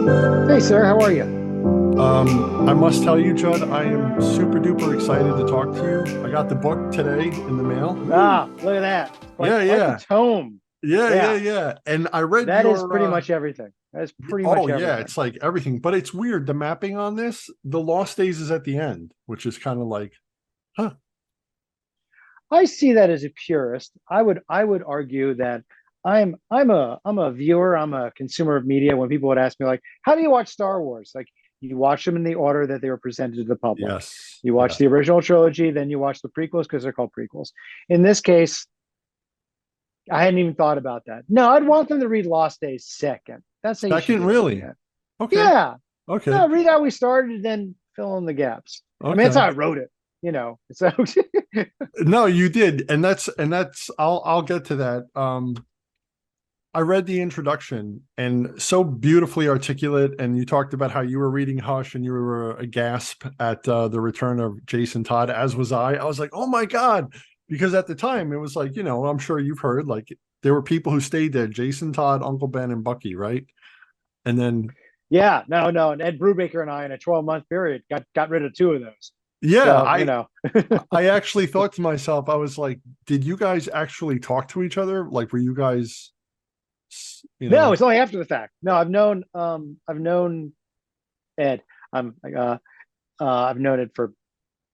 Hey, sir, how are you? I must tell you, Judd, I am super duper excited to talk to you. I got the book today in the mail. Woo. Ah, look at that. Yeah, Quite the yeah, tome. yeah, yeah, Yeah, yeah. And I read that is your pretty much everything. That is pretty oh much yeah, everything. it's like everything, but it's weird. The mapping on this, the Lost Days is at the end, which is kind of like, huh? I see that as a purist. I would argue that I'm a viewer, I'm a consumer of media. When people would ask me like, how do you watch Star Wars? Like you watch them in the order that they were presented to the public. Yes, You watch yes. the original trilogy, then you watch the prequels because they're called prequels. In this case, I hadn't even thought about that. No, I'd want them to read Lost Days second. That's how you should Second, do it. really? Yeah. Okay, Yeah. okay, No, read how we started and then fill in the gaps. I mean, that's okay. how I wrote it, So No, you did, and that's I'll get to that. I read the introduction and so beautifully articulate. And you talked about how you were reading Hush and you were aghast at the return of Jason Todd, as was I. I was like, oh my God. Because at the time, it was like, I'm sure you've heard, like, there were people who stayed there: Jason Todd, Uncle Ben, and Bucky, right? And then, yeah, no. And Ed Brubaker and I in a 12-month period got rid of two of those. yeah, So, I actually thought to myself, I was like, did you guys actually talk to each other? Like, were you guys, you no, know, it's only after the fact. No, I've known Ed. I've known Ed for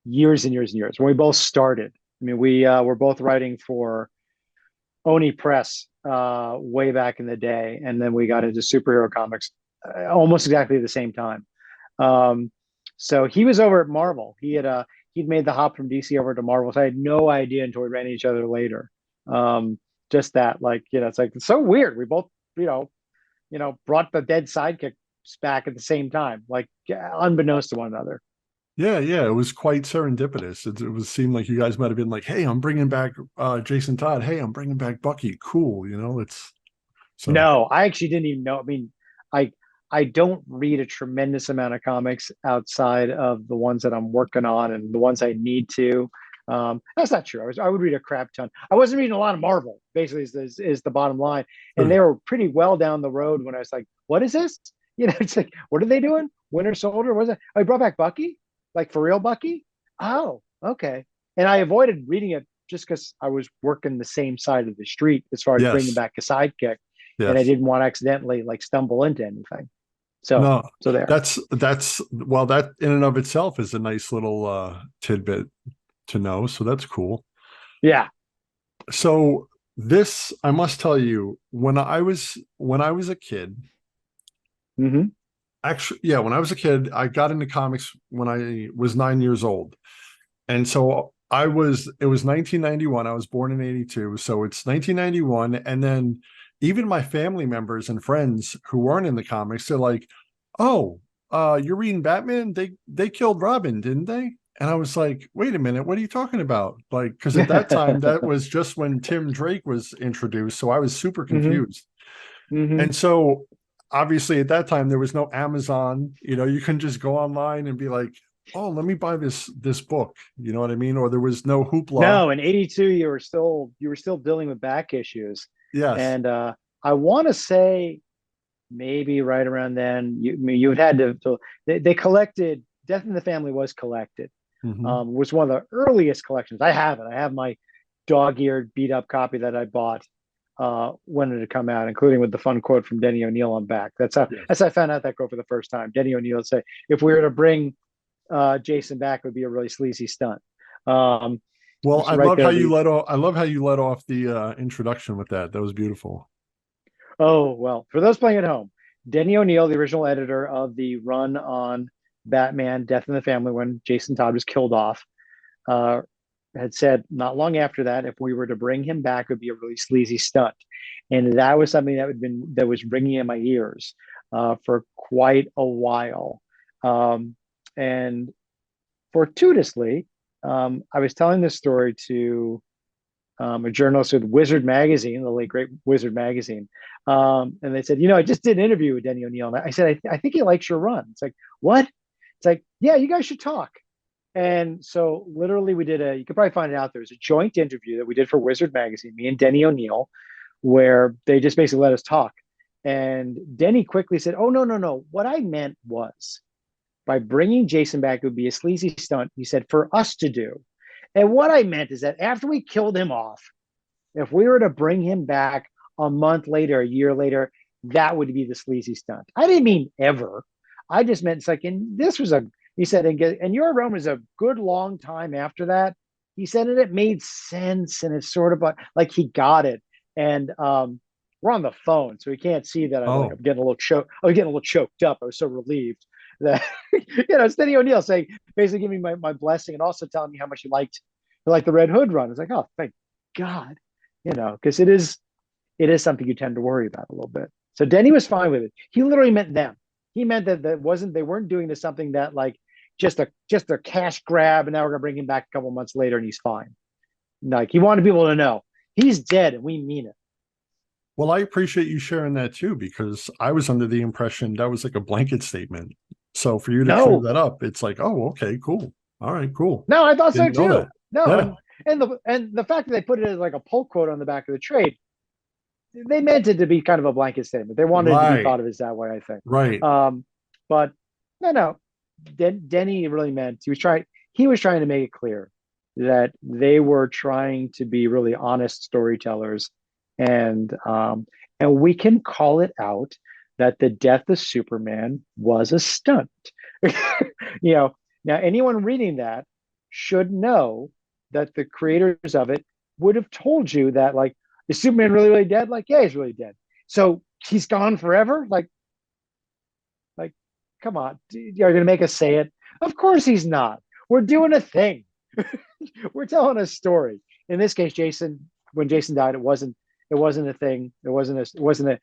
years and years and years. When we both started. I mean, we were both writing for Oni Press way back in the day, and then we got into superhero comics almost exactly at the same time. Um, so he was over at Marvel. He'd made the hop from DC over to Marvel. So I had no idea until we ran into each other later. Just that, like, it's like it's so weird. We both, brought the dead sidekicks back at the same time, like unbeknownst to one another. yeah, yeah, it was quite serendipitous. It was seemed like you guys might have been like, "Hey, I'm bringing back Jason Todd. Hey, I'm bringing back Bucky. Cool, it's so No, I actually didn't even know. I mean, I I don't read a tremendous amount of comics outside of the ones that I'm working on and the ones I need to. That's not true. I would read a crap ton. I wasn't reading a lot of Marvel. Basically, is the bottom line. And they were pretty well down the road when I was like, "What is this?" It's like, "What are they doing? Winter Soldier? Was it? Oh, he brought back Bucky, like for real, Bucky? Oh, okay." And I avoided reading it just because I was working the same side of the street as far as bringing yes, back a sidekick, and I yes. didn't want to accidentally like stumble into anything. So No, so there. that's well, that in and of itself is a nice little tidbit to know. So that's cool. Yeah. So this, I must tell you, when I was a kid, Hmm. actually, yeah, when I was a kid, I got into comics when I was 9 years old. And so it was 1991. I was born in 82. So it's 1991. And then even my family members and friends who weren't in the comics, they're like, oh, you're reading Batman? They killed Robin, didn't they? And I was like, wait a minute, what are you talking about? Like, because at that time, that was just when Tim Drake was introduced. So I was super Hmm. confused. Hmm. And so obviously at that time there was no Amazon. You couldn't just go online and be like, oh, let me buy this book. You know what I mean? Or there was no Hoopla. No, in '82 you were still dealing with back issues, Yes. and I want to say maybe right around then you had to they collected. Death in the Family was collected. Hmm. Was one of the earliest collections. I have it. I have my dog-eared, beat-up copy that I bought when it had come out, including with the fun quote from Denny O'Neil on back. Yes. That's how I found out that quote for the first time. Denny O'Neil would say, "If we were to bring Jason back, it would be a really sleazy stunt." Um, Well, which right there, the I love how you let off the introduction with that. That was beautiful. oh well, for those playing at home, Denny O'Neil, the original editor of the run on Batman: Death in the Family when Jason Todd was killed off, uh, had said not long after that, if we were to bring him back, it would be a really sleazy stunt, and that was something that was ringing in my ears for quite a while, and fortuitously, I was telling this story to a journalist with Wizard Magazine, the late great Wizard Magazine, and they said, I just did an interview with Denny O'Neil, and I said, I think he likes your run. It's like, what? It's like, yeah, you guys should talk. And so literally we did you could probably find it out. There was a joint interview that we did for Wizard Magazine, me and Denny O'Neil, where they just basically let us talk. And Denny quickly said, "Oh, no, no, no. What I meant was by bringing Jason back, it would be a sleazy stunt," he said, "for us to do. And what I meant is that after we killed him off, if we were to bring him back a month later, a year later, that would be the sleazy stunt. I didn't mean ever. I just meant it's like, and this was a," he said, and your run was a good long time after that. He said, and it made sense. And it's sort of like he got it. And we're on the phone, so he can't see that I'm Oh, getting a little choked. I was getting a little choked up. I was so relieved that, it's Denny O'Neil saying, basically giving me my blessing and also telling me how much he liked the Red Hood run. It's like, oh, thank God, because it is something you tend to worry about a little bit. So Denny was fine with it. He literally meant them. He meant that they weren't doing this something that like just a cash grab, and now we're gonna bring him back a couple months later and he's fine. Like he wanted people to know he's dead and we mean it. well, I appreciate you sharing that too, because I was under the impression that was like a blanket statement. So for you to clear No, that up, it's like, oh, okay, cool. All right, cool. no, I thought so Didn't know too. that. No, Yeah. and the fact that they put it as like a pull quote on the back of the trade, they meant it to be kind of a blanket statement. They wanted it to be Right. thought of as that way, I think. Right. But no. Denny really meant he was trying to make it clear that they were trying to be really honest storytellers, and we can call it out that the death of Superman was a stunt. you know, Now anyone reading that should know that the creators of it would have told you that, like, is Superman really really dead? Like, yeah, he's really dead. So he's gone forever. Like, come on, you're going to make us say it? Of course he's not. We're doing a thing. We're telling a story. In this case, when Jason died, it wasn't a thing. A The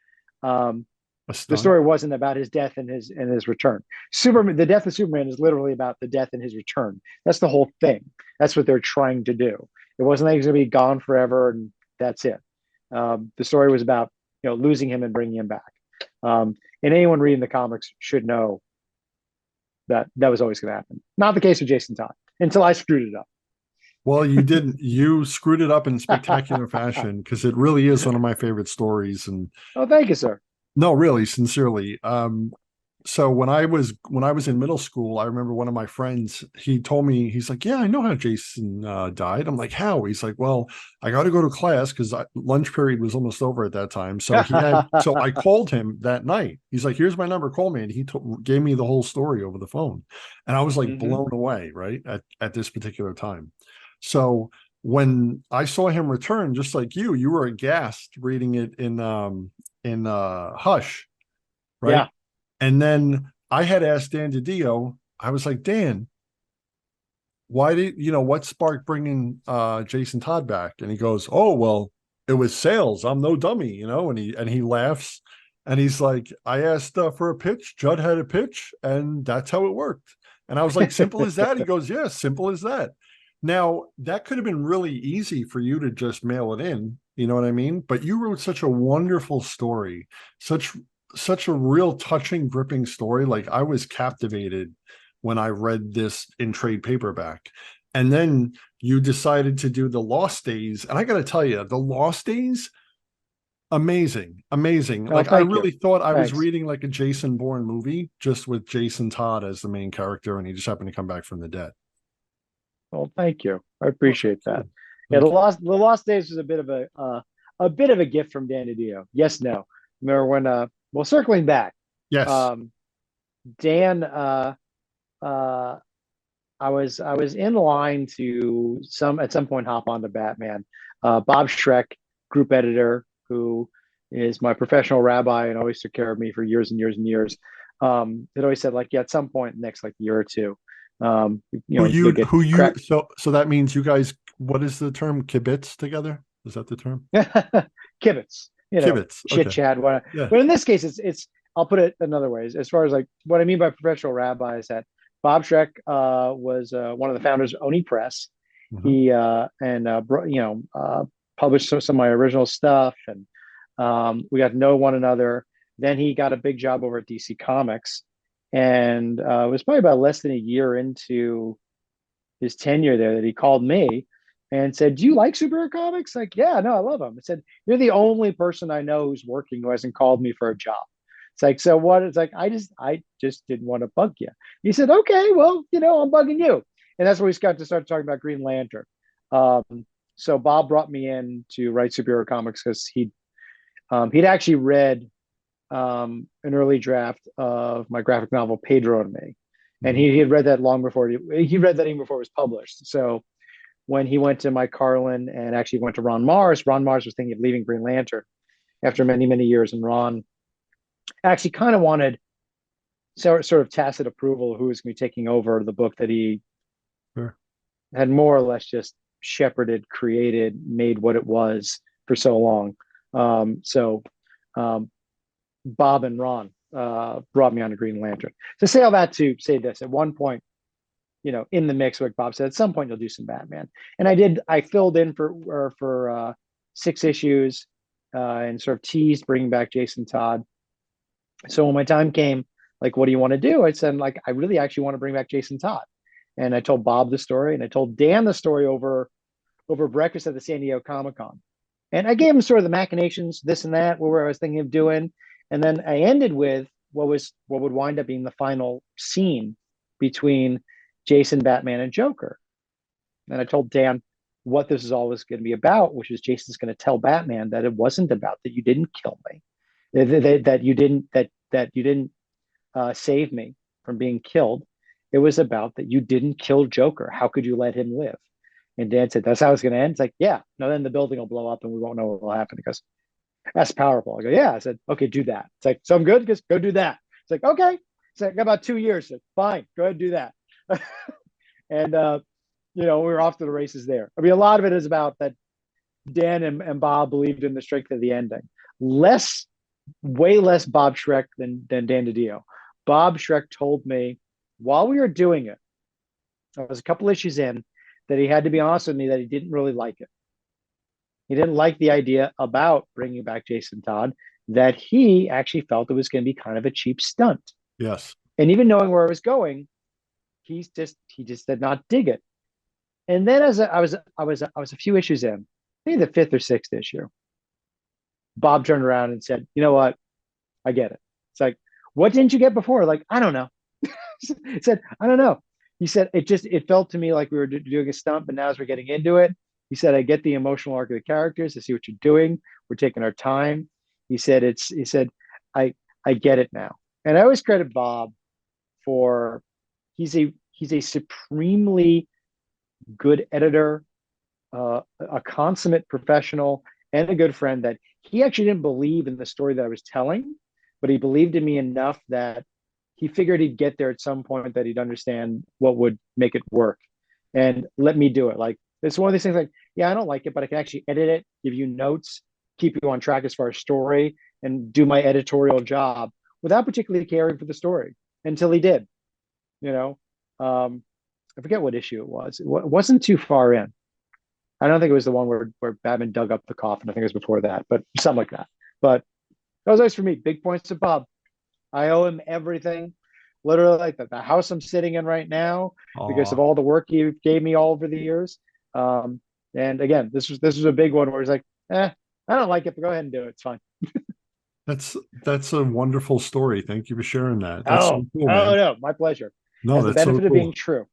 stunt. story wasn't about his death and his return. Superman, the death of Superman is literally about the death and his return. That's the whole thing. That's what they're trying to do. It wasn't like he's going to be gone forever and that's it. The story was about losing him and bringing him back. And anyone reading the comics should know that that was always going to happen. Not the case with Jason Todd until I screwed it Well, you didn't. You screwed it up in spectacular up. fashion because it really is one of my favorite stories. And Oh, thank you, sir. no, really, sincerely. So when I was in middle school, I remember one of my friends, he told me, he's like, yeah, I know how Jason died. I'm like, how? He's like, well, I got to go to class because lunch period was almost over at that time. So I called him that night. He's like, here's my number, call me. And he gave me the whole story over the phone. And I was like hmm blown away, right? At this particular time. So when I saw him return, just like you were aghast reading it in Hush, right? Yeah. And then I had asked Dan DiDio, I was like, Dan, what sparked bringing Jason Todd back? And he goes, oh, well, it was sales. I'm no dummy, and he laughs and he's like, I asked for a pitch. Judd had a pitch and that's how it worked. And I was like, simple as that? He goes, yeah, simple as that. Now, that could have been really easy for you to just mail it in, you know what I mean? But you wrote such a wonderful story, such a real touching, gripping story. Like I was captivated when I read this in trade paperback. And then you decided to do the Lost Days. And I got to tell you, the Lost Days, amazing, amazing. Oh, Like I thank you. really thought I was Thanks. reading like a Jason Bourne movie, just with Jason Todd as the main character, and he just happened to come back from the dead. Well, thank you. I Oh, appreciate thank that. you. Yeah, the Thank you. Lost Days was a bit of a gift from Dan DiDio. Yes, no. Remember when well, circling back, Yes. um Dan uh I was in line to at some point hop onto Batman. Bob Schreck, group editor, who is my professional rabbi and always took care of me for years and years and years. It always said, like, yeah, at some point next like year or two, you'll get Who you crack. so that means you guys, what is the term, kibitz together? Is that the term? Kibitz, Kibitz. chit Okay. chat. Yeah. But in this case, it's. I'll put it another way. As far as like what I mean by professional rabbi is that Bob Schreck was one of the founders of Oni Press. Mhm. He and published some of my original stuff, and we got to know one another. Then he got a big job over at DC Comics, and it was probably about less than a year into his tenure there that he called me and said, "Do you like superhero comics?" Like, yeah, no, I love them. I said, "You're the only person I know who's working who hasn't called me for a job." It's like, so what? It's like, I just didn't want to bug you. He said, "Okay, well, I'm bugging you." And that's where we got to start talking about Green Lantern. So Bob brought me in to write superhero comics because he'd actually read an early draft of my graphic novel Pedro and Me, and Mhm. he had read that long before he read that even before it was published. So when he went to Mike Carlin and actually went to Ron Mars was thinking of leaving Green Lantern after many, many years. And Ron actually kind of wanted sort of tacit approval of who was going to be taking over the book that he Sure. had more or less just shepherded, created, made what it was for so long. So um, Bob and Ron brought me on to Green Lantern. To say all that to say this, at one point, in the mix, like Bob said, at some point you'll do some Batman. And I did. I filled in for 6 issues and sort of teased bringing back Jason Todd. So when my time came, like, what do you want to do? I said, like, I really actually want to bring back Jason Todd. And I told Bob the story, and I told Dan the story over breakfast at the San Diego Comic Con. And I gave him sort of the machinations, this and that, where I was thinking of doing. And then I ended with what would wind up being the final scene between Jason, Batman, and Joker. And I told Dan what this is always going to be about, which is Jason's going to tell Batman that it wasn't about that you didn't kill me, that you didn't save me from being killed. It was about that you didn't kill Joker. How could you let him live? And Dan said, "That's how it's going to end." It's like, yeah, no, then the building will blow up and we won't know what will happen. Because that's powerful. I go, yeah. I said, "Okay, do that." It's like, so I'm good. Just go do that. It's like, okay. It's like, I got about 2 years. Like, fine, go ahead and do that. And we were off to the races there. I mean, a lot of it is about that Dan and Bob believed in the strength of the ending. Less, way less Bob Schreck than Dan DiDio. Bob Schreck told me while we were doing it, I was a couple issues in, that he had to be honest with me that he didn't really like it. He didn't like the idea about bringing back Jason Todd, that he actually felt it was going to be kind of a cheap stunt. Yes. And even knowing where I was going, he just did not dig it. And then as I was a few issues in, maybe the fifth or sixth issue, Bob turned around and said, "You know what? I get it." It's like, "What didn't you get before?" Like, "I don't know." He said, "I don't know." He said, it felt to me like we were doing a stunt, but now as we're getting into it, he said, "I get the emotional arc of the characters. I see what you're doing. We're taking our time." He said, I I get it now. And I always credit Bob for he's a supremely good editor, a consummate professional, and a good friend, that he actually didn't believe in the story that I was telling, but he believed in me enough that he figured he'd get there at some point, that he'd understand what would make it work and let me do it. Like, it's one of these things like, yeah, I don't like it, but I can actually edit it, give you notes, keep you on track as far as story, and do my editorial job without particularly caring for the story until he did, you know. Um, I forget what issue it was. It wasn't too far in. I don't think it was the one where Batman dug up the coffin. I think it was before that, but something like that. But that was nice for me. Big points to Bob. I owe him everything. Literally, like the house I'm sitting in right now, because of Oh, all the work he gave me all over the years. Um, and again, this was a big one where he's like, I don't like it, but go ahead and do it. It's fine. that's a wonderful story. Thank you for sharing that. That's so Oh, cool, oh man. no, my pleasure. No, Has the that's so benefit of being cool. true.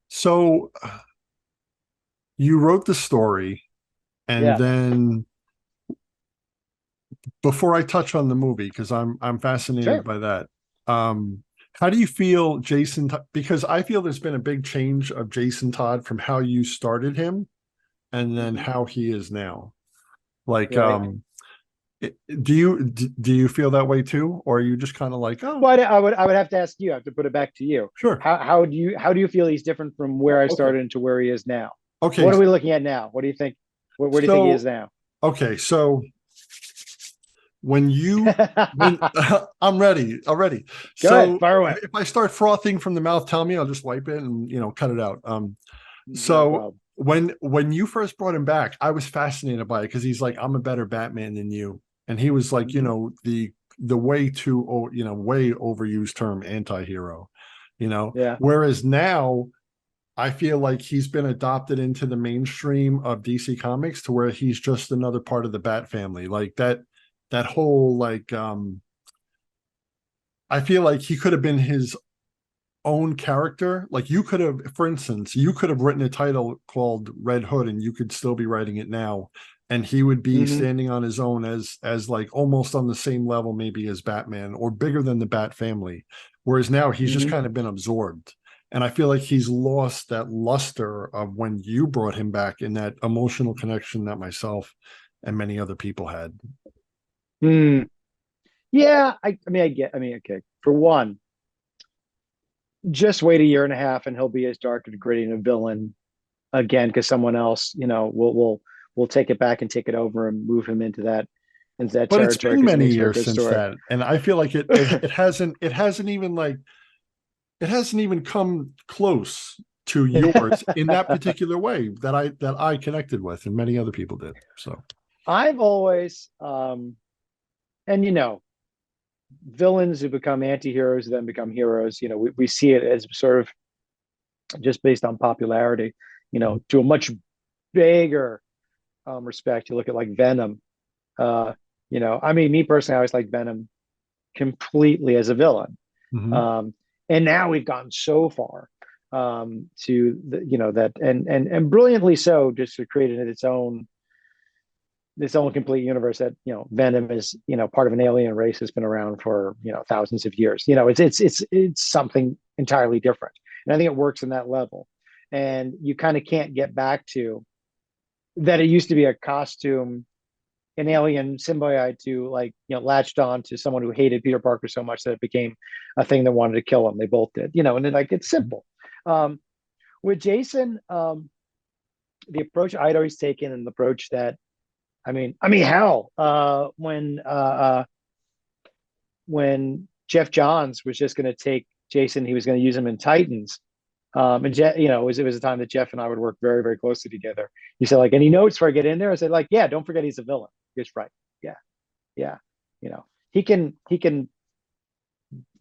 So you wrote the story, and Yeah, then before I touch on the movie, because I'm fascinated sure. by that. How do you feel Jason? Because I feel there's been a big change of Jason Todd from how you started him and then Mhm. how he is now. Like, Right. do you feel that way too, or are you just kind of like, oh, But I would have to ask you. I have to put it back to you. sure, How do you feel he's different from where I okay, started into where he is now? okay, What are we looking at now? What do you think? Where do you think he is so now? okay, so when you when I'm ready. Go ahead, So fire away. if I start frothing from the mouth, tell me, I'll just wipe it and cut it out. No So problem. when you first brought him back, I was fascinated by it because he's like, I'm a better Batman than you. And he was like, Mhm. the way too way overused term anti-hero, Yeah. Whereas now I feel like he's been adopted into the mainstream of DC Comics to where he's just another part of the Bat family. Like that whole like I feel like he could have been his own character. Like you could have, for instance, you could have written a title called Red Hood and you could still be writing it now. And he would be Hmm. standing on his own as like almost on the same level, maybe as Batman or bigger than the Bat family. Whereas now he's just Hmm. kind of been absorbed. And I feel like he's lost that luster of when you brought him back in that emotional connection that myself and many other people had. Mm. Yeah, I mean, I mean, okay. For one, just wait a year and a half, and he'll be as dark and gritty and a villain again because someone else, will take it back and take it over and move him into that But it's territory been because it many makes for a years good since story. that. And I feel like it hasn't even like it hasn't even come close to yours in that particular way that I connected with and many other people did. So I've always, and villains who become anti-heroes then become heroes. We see it as sort of just based on popularity. To a much bigger respect, you look at like Venom. Uh, I mean, me personally, I always like Venom completely as a villain. mhm. Um, and now we've gotten so far to that and brilliantly so, just to create it its own complete universe that Venom is part of an alien race that's been around for thousands of years. It's something entirely different, and I think it works in that level. And you kind of can't get back to that. It used to be a costume, an alien symbiote to like latched on to someone who hated Peter Parker so much that it became a thing that wanted to kill him. They both did, and then like it's simple. Um, with Jason, the approach I'd always taken, and the approach that hell, when Jeff Johns was just going to take Jason, he was going to use him in Titans. And it was a time that Jeff and I would work very, very closely together. He said, like, any notes before I get in there? I said, like, yeah, don't forget he's a villain. He's right. Yeah, yeah. He can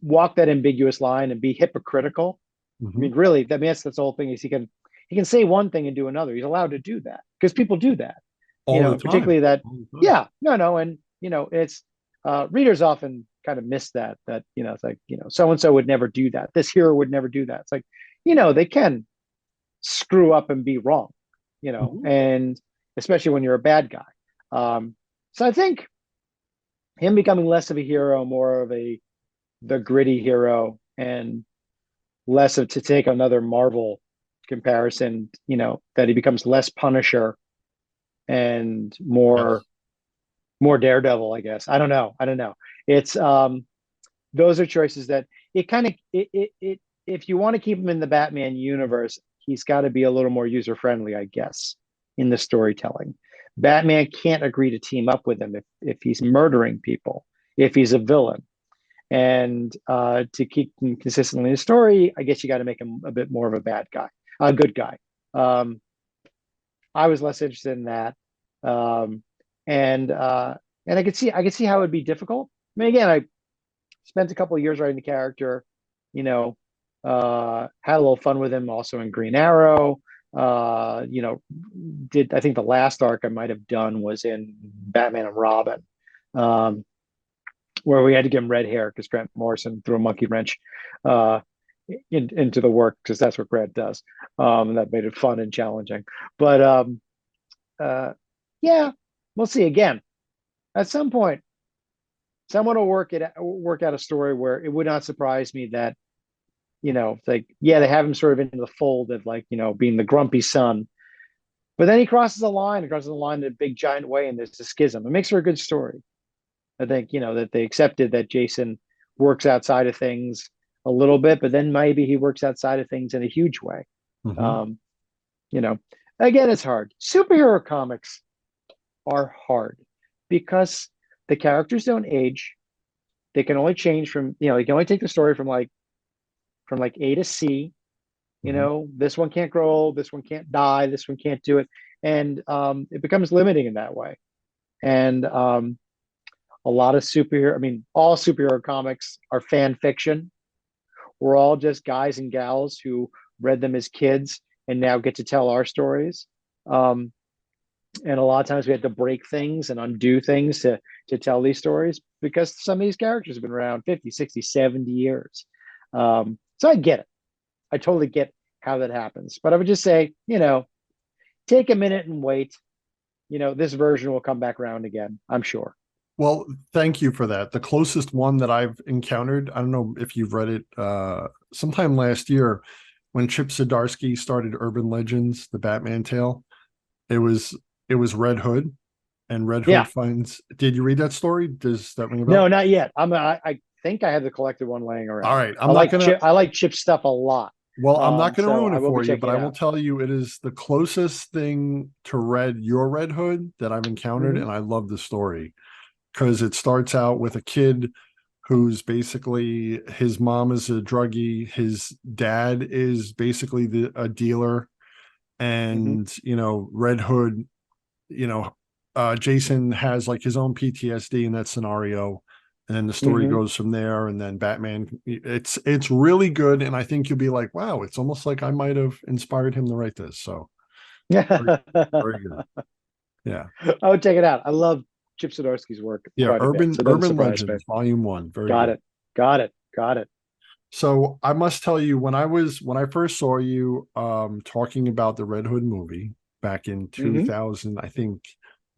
walk that ambiguous line and be hypocritical. I Mhm. mean, really, that's the whole thing is he can say one thing and do another. He's allowed to do that because people do that. All the time. Particularly that, All the time. yeah, no, and it's readers often kind of miss that it's like so and so would never do that. This hero would never do that. It's like they can screw up and be wrong, Mhm. and especially when you're a bad guy. So I think him becoming less of a hero, more of the gritty hero, and less of, to take another Marvel comparison, that he becomes less Punisher and more Yes. Daredevil, I guess. I don't know. It's those are choices that it kind of it if you want to keep him in the Batman universe, he's got to be a little more user friendly, I guess, in the storytelling. Batman can't agree to team up with him if he's murdering people, if he's a villain. And to keep him consistently in the story, I guess you got to make him a bit more of a bad guy, a good guy. Um, I was less interested in that, um, and I could see how it would be difficult. I mean, again, I spent a couple of years writing the character, you know, had a little fun with him also in Green Arrow. Did I think the last arc I might have done was in Batman and Robin, um, where we had to give him red hair because Grant Morrison threw a monkey wrench uh, into the work because that's what Grant does. And that made it fun and challenging. But uh, yeah, we'll see. Again, at some point, someone will work out a story where it would not surprise me that like yeah, they have him sort of into the fold of like being the grumpy son, but then he crosses the line, in a big giant way, and there's a schism. It makes for a good story. I think that they accepted that Jason works outside of things a little bit, but then maybe he works outside of things in a huge way. Mhm. Um, you know, Again, it's hard. Superhero comics are hard because the characters don't age. They can only change from, you can only take the story from like A to C. Mhm. This one can't grow old, this one can't die, this one can't do it. And it becomes limiting in that way. And a lot of superhero, I mean, all superhero comics are fan fiction. We're all just guys and gals who read them as kids and now get to tell our stories. Um, and a lot of times we have to break things and undo things to tell these stories because some of these characters have been around 50, 60, 70 years. So I get it. I totally get how that happens. But I would just say, take a minute and wait. This version will come back around again, I'm sure. Well, thank you for that. The closest one that I've encountered, I don't know if you've read it, sometime last year when Chip Zdarsky started Urban Legends, the Batman tale. It was Red Hood, and Red Hood Yeah. finds. Did you read that story? Does that ring a No, bell? not yet. I think I have the collected one laying All around. right, I'm not gonna. I like Chip stuff a lot. Well, I'm not going to So ruin I it will be for you, but checking I it will out. tell you it is the closest thing to your Red Hood that I've encountered, Mhm. and I love the story because it starts out with a kid who's basically his mom is a druggie, his dad is basically a dealer, Mhm. and Red Hood, you know, Jason has like his own PTSD in that scenario, and then the story Mhm. goes from there. And then Batman, it's really good, and I think you'll be like, wow, it's almost like I might have inspired him to write this. So very, very good. Yeah, I would check it out. I love Chip Zdarsky's work yeah. quite a bit, Urban so it doesn't Urban surprise me. Legends, Volume One, very Got good. it. Got it. Got it. So I must tell you, when I first saw you talking about the Red Hood movie back in Hmm. 2000, I think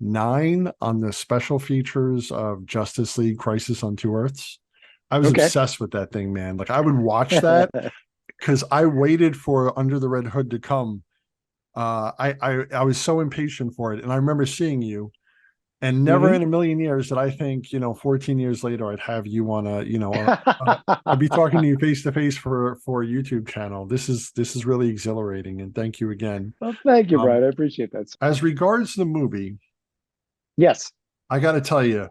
9 on the special features of Justice League Crisis on Two Earths. I was Okay. obsessed with that thing, man. Like I would watch that because I waited for Under the Red Hood to come. I was so impatient for it, and I remember seeing you. And never Hmm. in a million years did I think, 14 years later, I'd have you on I'd be talking to you face to face for a YouTube channel. This is really exhilarating, and thank you again. Well, thank you, Um, Brian. I appreciate that. as regards the movie, Yes. I got to tell you,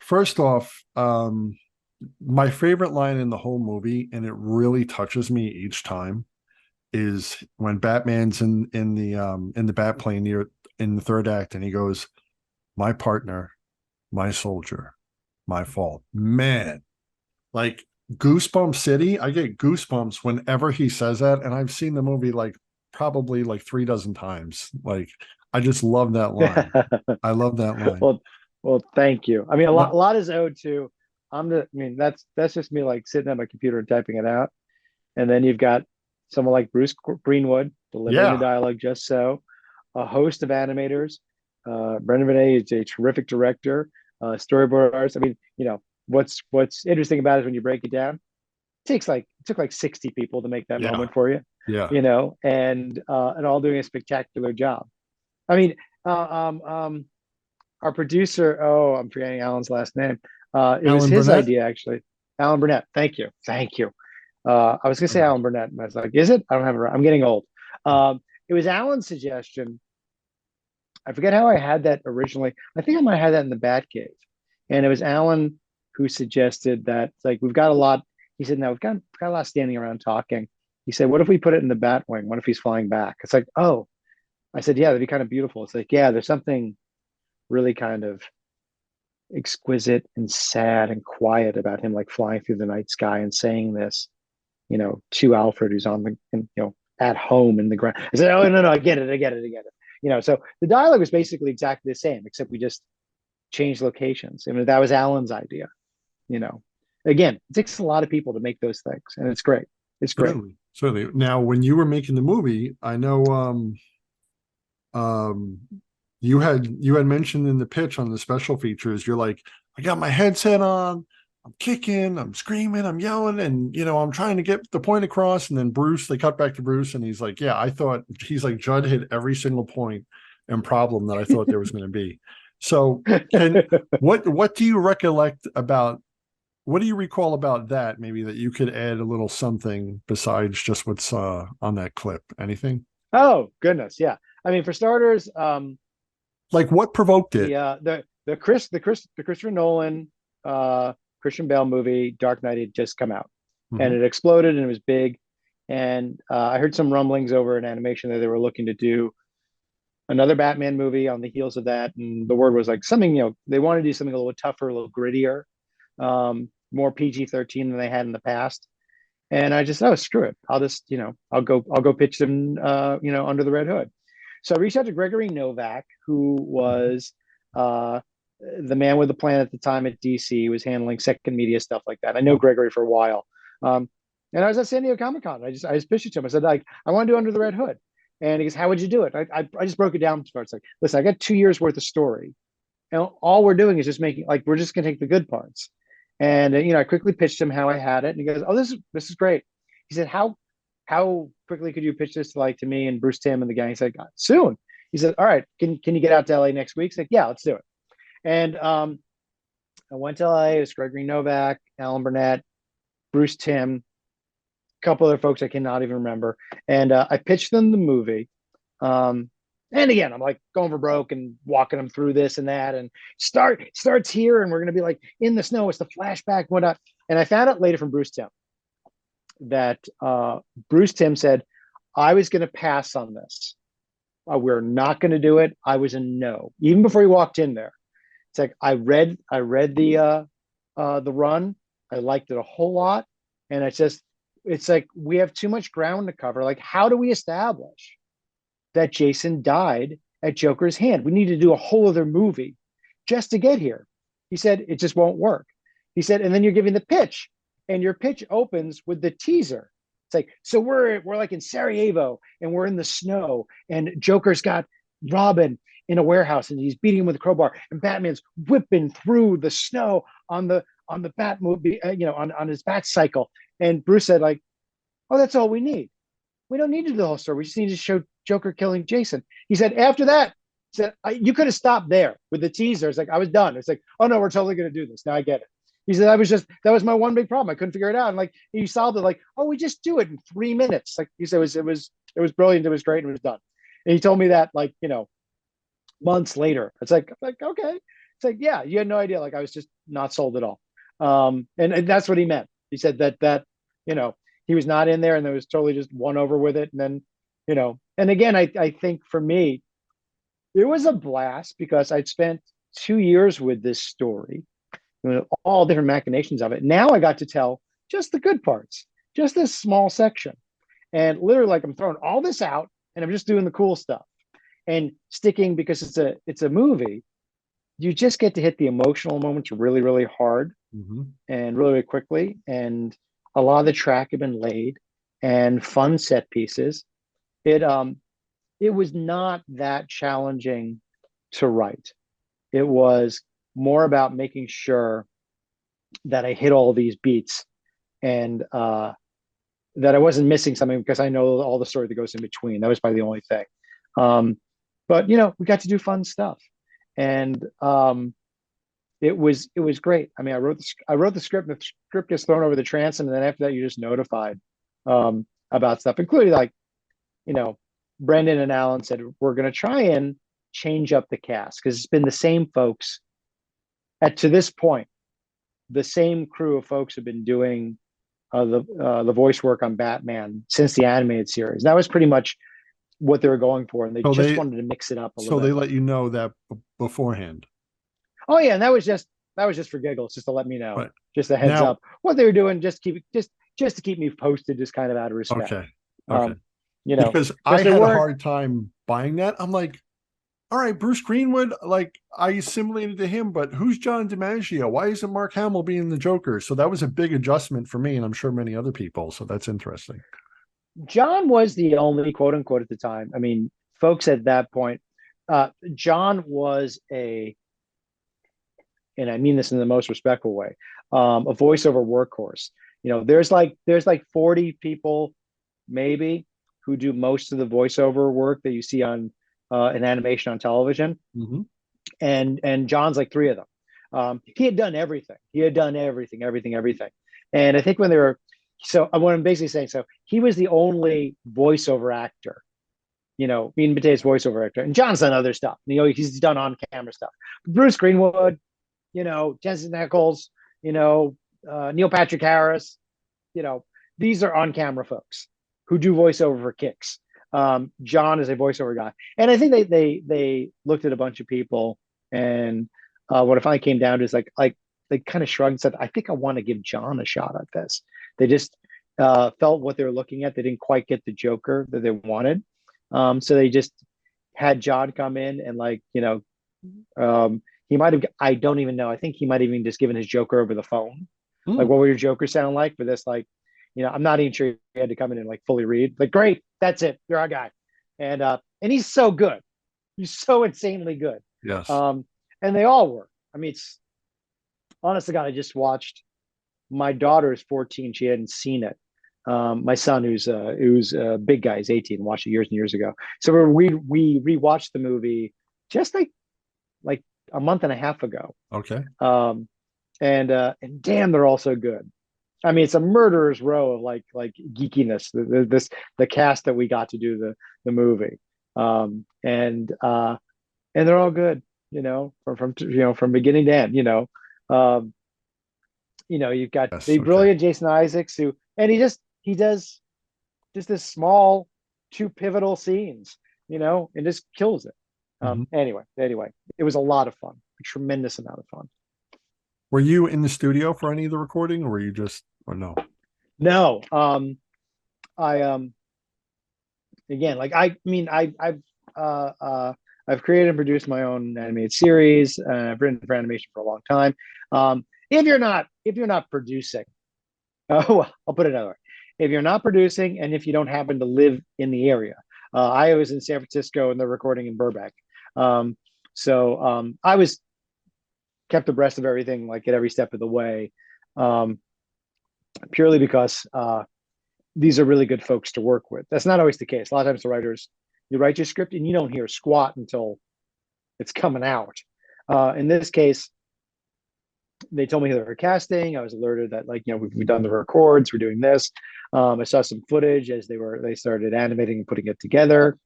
first off, my favorite line in the whole movie, and it really touches me each time, is when Batman's in the bat plane near in the third act, and he goes, "My partner, my soldier, my fault." Man, like Goosebumps City, I get goosebumps whenever he says that, and I've seen the movie like probably like 3 dozen times. Like I just love that line. I love that line. well, well, thank you. I mean, What? a lot is owed to. I mean, that's just me like sitting at my computer and typing it out, and then you've got someone like Bruce Greenwood delivering the Yeah, dialogue just so. A host of animators. Brendan Benet is a terrific director. Storyboard artists. I mean, what's interesting about it is when you break it down, it took like 60 people to make that yeah, moment for you, yeah. and all doing a spectacular job. I mean, our producer, oh, I'm forgetting Alan's last name. It was Alan his Burnett. idea actually. Alan Burnett. Thank you. Thank you. I was gonna say Okay. Alan Burnett, and I was like, is it? I don't have it right. I'm getting old. It was Alan's suggestion. I forget how I had that originally. I think I might have had that in the Batcave. And it was Alan who suggested that, like, we've got a lot. He said, no, we've got a lot standing around talking. He said, what if we put it in the Batwing? What if he's flying back? It's like, oh, I said, yeah, that'd be kind of beautiful. It's like, yeah, there's something really kind of exquisite and sad and quiet about him, like flying through the night sky and saying this, to Alfred, who's on at home in the ground. I said, oh, no, no, I get it. I get it. I get it. So the dialogue was basically exactly the same, except we just changed locations. I mean, that was Alan's idea. You know, Again, it takes a lot of people to make those things, and it's great. It's great. Certainly, certainly. Now, when you were making the movie, I know um you had mentioned in the pitch on the special features, you're like, I got my headset on, I'm kicking, I'm screaming, I'm yelling, and I'm trying to get the point across. And then they cut back to Bruce, and he's like, yeah, he's like, Judd hit every single point and problem that I thought there was going to be. So can what do you recollect about what do you recall about that, maybe that you could add a little something besides just what's on that clip? Anything? Oh goodness, yeah. I mean, for starters, Like what provoked it? the Christopher Nolan Christian Bale movie Dark Knight had just come out, and Mhm. it exploded and it was big. And I heard some rumblings over in animation that they were looking to do another Batman movie on the heels of that, and the word was like something, they want to do something a little tougher, a little grittier, more PG-13 than they had in the past. And I just, oh, screw it. I'll just, I'll go pitch them, under the Red Hood. So I reached out to Gregory Novak, who Mhm. was uh, the man with the plan at the time at DC. He was handling second media stuff like that. I know Gregory for a while. Um, and I was at San Diego Comic Con. I just pitched it to him. I said, like, I want to do Under the Red Hood. And he goes, how would you do it? I just broke it down. It's like, listen, I got 2 years worth of story. And all we're doing is just making, like, we're just going to take the good parts. And, I quickly pitched him how I had it. And he goes, oh, this is great. He said, how quickly could you pitch this to me and Bruce Timm and the gang? He said, soon. He said, all right, can you get out to LA next week? He's like, yeah, let's do it. And I went to LA. It was Gregory Novak, Alan Burnett, Bruce Timm, a couple other folks I cannot even remember. And I pitched them the movie. Um, and again, I'm like going for broke and walking them through this and that, and starts here, and we're gonna be like in the snow. It's the flashback, whatnot. And I found out later from Bruce Timm that Bruce Timm said I was going to pass on this. We're not going to do it. I was a no, even before he walked in there. It's like I read the run. I liked it a whole lot, and it's like we have too much ground to cover. Like, how do we establish that Jason died at Joker's hand? We need to do a whole other movie just to get here. He said it just won't work. He said, and then you're giving the pitch, and your pitch opens with the teaser. It's like, so we're like in Sarajevo, and we're in the snow, and Joker's got Robin in a warehouse, and he's beating him with a crowbar, and Batman's whipping through the snow on the Bat movie, on his Bat cycle. And Bruce said, like, oh, that's all we need. We don't need to do the whole story. We just need to show Joker killing Jason. He said, after that, he said, you could have stopped there with the teaser. It's like, I was done. It's like, oh no, we're totally going to do this. Now I get it. He said, that was my one big problem. I couldn't figure it out. And like, he solved it like, oh, we just do it in 3 minutes. Like he said, it was brilliant. It was great. And it was done. And he told me that like, months later. It's like, okay. It's like, yeah, you had no idea. Like I was just not sold at all. And that's what he meant. He said that, you know, he was not in there and there was totally just won over with it. And then, and again, I think for me, it was a blast because I'd spent 2 years with this story, all different machinations of it. Now I got to tell just the good parts, just this small section. And literally, like, I'm throwing all this out and I'm just doing the cool stuff and sticking because it's a movie. You just get to hit the emotional moments really, really hard Mhm. and really, really quickly. And a lot of the track had been laid and fun set pieces. It was not that challenging to write. It was more about making sure that I hit all these beats and that I wasn't missing something because I know all the story that goes in between. That was probably the only thing. Um, but we got to do fun stuff, and it was great. I mean, I wrote the script. And the script gets thrown over the transom, and then after that, you're just notified about stuff, including like you know, Brendan and Alan said we're going to try and change up the cast because it's been the same folks to this point. The same crew of folks have been doing the voice work on Batman since the animated series. That was pretty much what they were going for, and they So just they wanted to mix it up a little so they bit. let you know that beforehand. Oh yeah, and that was just for giggles, just to let me know, Right. just a heads Now, up what they were doing, just to keep me posted, just kind of out of respect. okay. Okay. Um, Because I because there had a weren't. hard time buying that. I'm like, all right, Bruce Greenwood, like I assimilated to him, but who's John DiMaggio? Why isn't Mark Hamill being the Joker? So that was a big adjustment for me, and I'm sure many other people. So that's interesting. John was the only quote unquote at the time. I mean, folks at that point, John was and I mean this in the most respectful way, a voiceover workhorse. There's like 40 people maybe who do most of the voiceover work that you see on an animation on television, Mm-hmm. and John's like three of them. He had done everything. He had done everything, everything, everything. And I think when they were, so what I'm basically saying, so he was the only voiceover actor, Ian Batte's voiceover actor, and John's done other stuff. He's done on camera stuff. Bruce Greenwood, Jensen Ackles, Neil Patrick Harris, you know, these are on camera folks who do voiceover for kicks. John is a voiceover guy, and I think they looked at a bunch of people, and what it finally came down to is like they kind of shrugged and said, "I think I want to give John a shot at this." They just felt what they were looking at. They didn't quite get the Joker that they wanted. So they just had Judd come in and like, he might have, I don't even know. I think he might have even just given his Joker over the phone. Like, Hmm. what would your Joker sound like for this? Like, I'm not even sure he had to come in and like fully read. Like, great, that's it. You're our guy. And he's so good. He's so insanely good. Yes. Um, and they all were. I mean, it's honest to God, I just watched. My daughter is 14. She hadn't seen it. My son, who's a big guy, is 18, watched it years and years ago. So we rewatched the movie just like a month and a half ago. Okay. And damn, they're all so good. I mean, it's a murderer's row of like geekiness. The cast that we got to do the movie, and they're all good. From beginning to end. Um, you've got Yes. the Okay. brilliant Jason Isaacs and he does just this small two pivotal scenes, and just kills it. Mhm. Anyway, it was a lot of fun, a tremendous amount of fun. Were you in the studio for any of the recording, or were you just, or no? No, I again, like I mean, uh, uh, I've created and produced my own animated series. I've written for animation for a long time. If you're not producing, oh, I'll put it another way. If you're not producing, and if you don't happen to live in the area, I was in San Francisco and they're recording in Burbank. So I was kept abreast of everything, like at every step of the way, um, purely because these are really good folks to work with. That's not always the case. A lot of times, the writers, you write your script and you don't hear squat until it's coming out. In this case, they told me they were casting. I was alerted that like we've done the records, we're doing this. I saw some footage as they started animating and putting it together.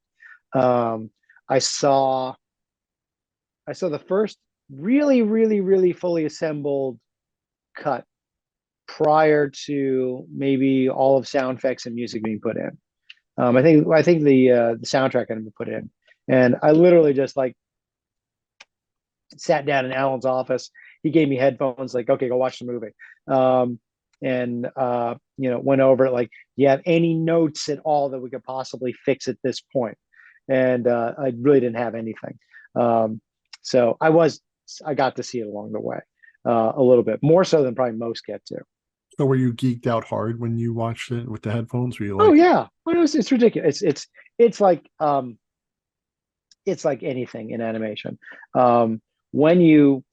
Um, I saw the first really really really fully assembled cut prior to maybe all of sound effects and music being put in. I think the soundtrack had been put in, and I literally just like sat down in Alan's office. He gave me headphones, like, okay, go watch the movie. And went over it, like, do you have any notes at all that we could possibly fix at this point? And I really didn't have anything. So I got to see it along the way, a little bit more so than probably most get to. So were you geeked out hard when you watched it with the headphones? Were you Oh like, yeah, well, it's ridiculous. It's like anything in animation. When you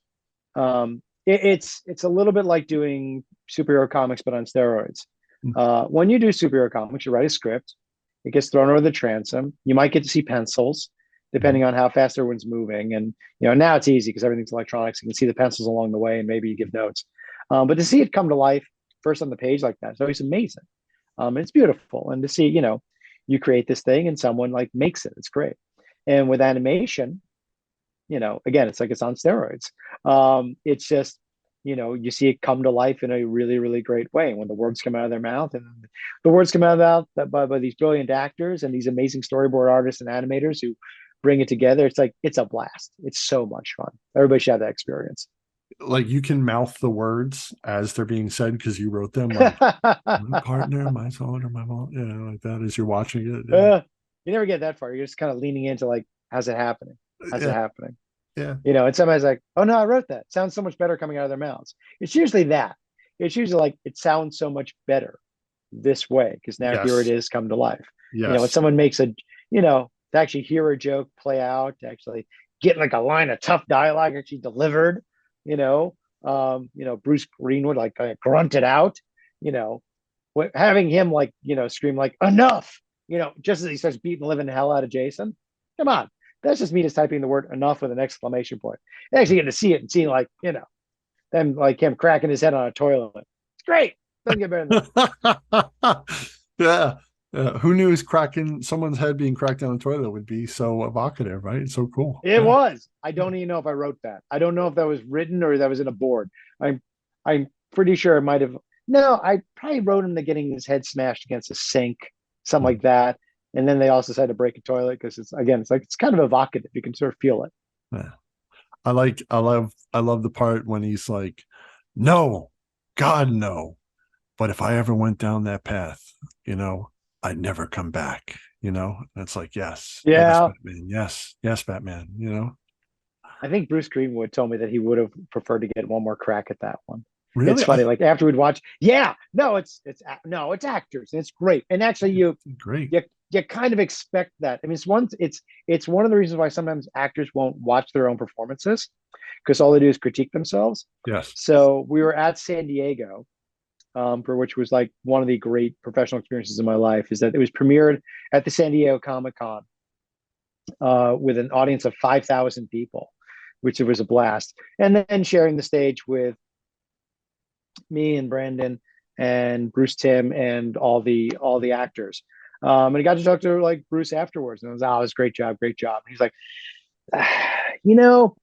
it's a little bit like doing superhero comics but on steroids. When you do superhero comics, you write a script, it gets thrown over the transom. You might get to see pencils Mhm. depending on how fast everyone's moving, and now it's easy because everything's electronics. You can see the pencils along the way and maybe you give notes. But to see it come to life first on the page like that, it's always amazing. It's beautiful, and to see you create this thing and someone like makes it, it's great. And with animation, again, it's like it's on steroids. It's just, you see it come to life in a really, really great way. When the words come out of their mouth, and the words come out of that by these brilliant actors and these amazing storyboard artists and animators who bring it together, it's like it's a blast. It's so much fun. Everybody should have that experience. like you can mouth the words as they're being said because you wrote them, like my partner, my soldier, my mom, like that as you're watching it. Yeah. You never get that far. You're just kind of leaning into like, how's it happening? How's it Yeah. happening? Yeah. And somebody's like, oh no, I wrote that. It sounds so much better coming out of their mouths. It's usually that. It's usually like it sounds so much better this way because now here it Yes. is come to life. When Yes. someone makes to actually hear a joke play out, to actually get like a line of tough dialogue actually delivered, Bruce Greenwood like kind of grunted out, you know, having him like, scream like enough, just as he starts beating the living hell out of Jason. Come on. That's just me just typing the word enough with an exclamation point. And actually getting to see it and seeing like, them like him cracking his head on a toilet. It's great. Doesn't get better than Yeah. Who knew cracking someone's head being cracked down a toilet would be so evocative, right? It's so cool. that. It Yeah. was. I don't even know if I wrote that. I don't know if that was written or that was in a board. I'm pretty sure it might have. No, I probably wrote him to getting his head smashed against a sink, something like that. And then they also decided to break a toilet because it's kind of evocative. You can sort of feel it. Yeah. I love the part when he's like, no, God, no. but if I ever went down that path, I'd never come back. And it's like, yes, Yeah, Batman, yes, Batman. I think Bruce Greenwood told me that he would have preferred to get one more crack at that one. It's Really, funny, like after we'd watch, yeah, no, it's actors, and it's great, and actually, great. you kind of expect that. I mean, it's one of the reasons why sometimes actors won't watch their own performances because all they do is critique themselves. Yes, So we were at San Diego, for which was like one of the great professional experiences in my life. Is that it was premiered at the San Diego Comic Con with an audience of 5,000 people, which it was a blast. And then sharing the stage with me and Brandon and Bruce Timm and all the actors. And I got to talk to like Bruce afterwards, and I was, oh, it was great job, great job. And he's like, you know,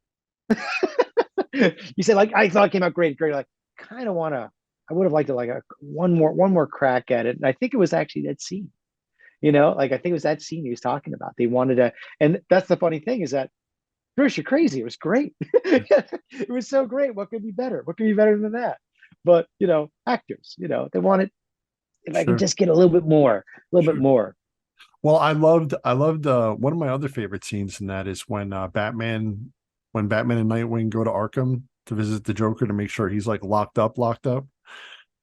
you said like I thought it came out great, great. Like, kind of want to. I would have liked to like one more crack at it. And I think it was actually that scene. Like I think it was that scene he was talking about. They wanted to, and that's the funny thing is that Bruce, you're crazy. It was great. It was so great. What could be better? What could be better than that? But actors, they want it. If I could sure, just get a little bit more, a little bit sure. more. Well, I loved one of my other favorite scenes in that is when Batman and Nightwing go to Arkham to visit the Joker to make sure he's like locked up.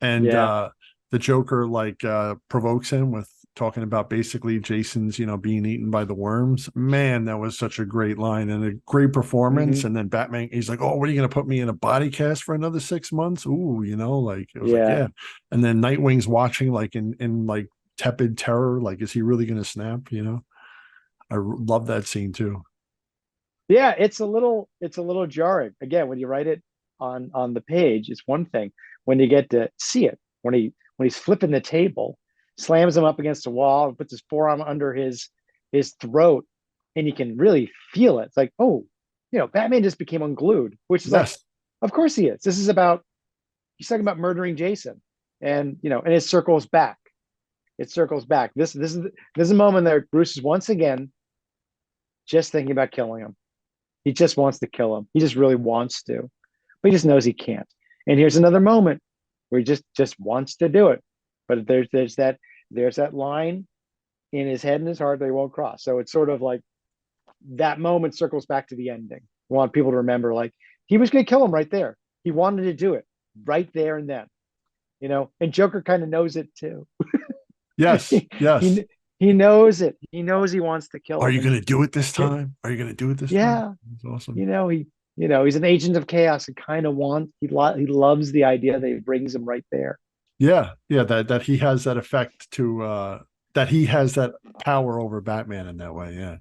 And Yeah. the Joker like provokes him with talking about basically Jason's, being eaten by the worms. Man, that was such a great line and a great performance. Hmm. And then Batman, he's like, "Oh, what are you gonna put me in a body cast for another 6 months?" Ooh, like it was like, Yeah. yeah. And then Nightwing's watching like in like tepid terror, like, is he really gonna snap? I love that scene too. Yeah. It's a little jarring. Again, when you write it on the page, it's one thing. When you get to see it, when he's flipping the table, slams him up against the wall, puts his forearm under his throat, and you can really feel it. It's like, oh, Batman just became unglued, which is like, Yes, of course he is. This is about he's talking about murdering Jason, and it circles back. It circles back. This is a moment that Bruce is once again just thinking about killing him. He just wants to kill him. He just really wants to, but he just knows he can't. And here's another moment where he just wants to do it, but there's that line in his head and his heart that he won't cross. So it's sort of like that moment circles back to the ending. I want people to remember, like he was going to kill him right there. He wanted to do it right there and then. And Joker kind of knows it too. yes, he, yes. he he knows it. He knows he wants to kill Are him, you and gonna do it this it, time? Are you gonna do it this time? yeah, It's awesome. he's an agent of chaos and kind of he loves the idea that it brings him right there. Yeah, yeah, that he has that effect to that he has that power over Batman in that way. Yeah.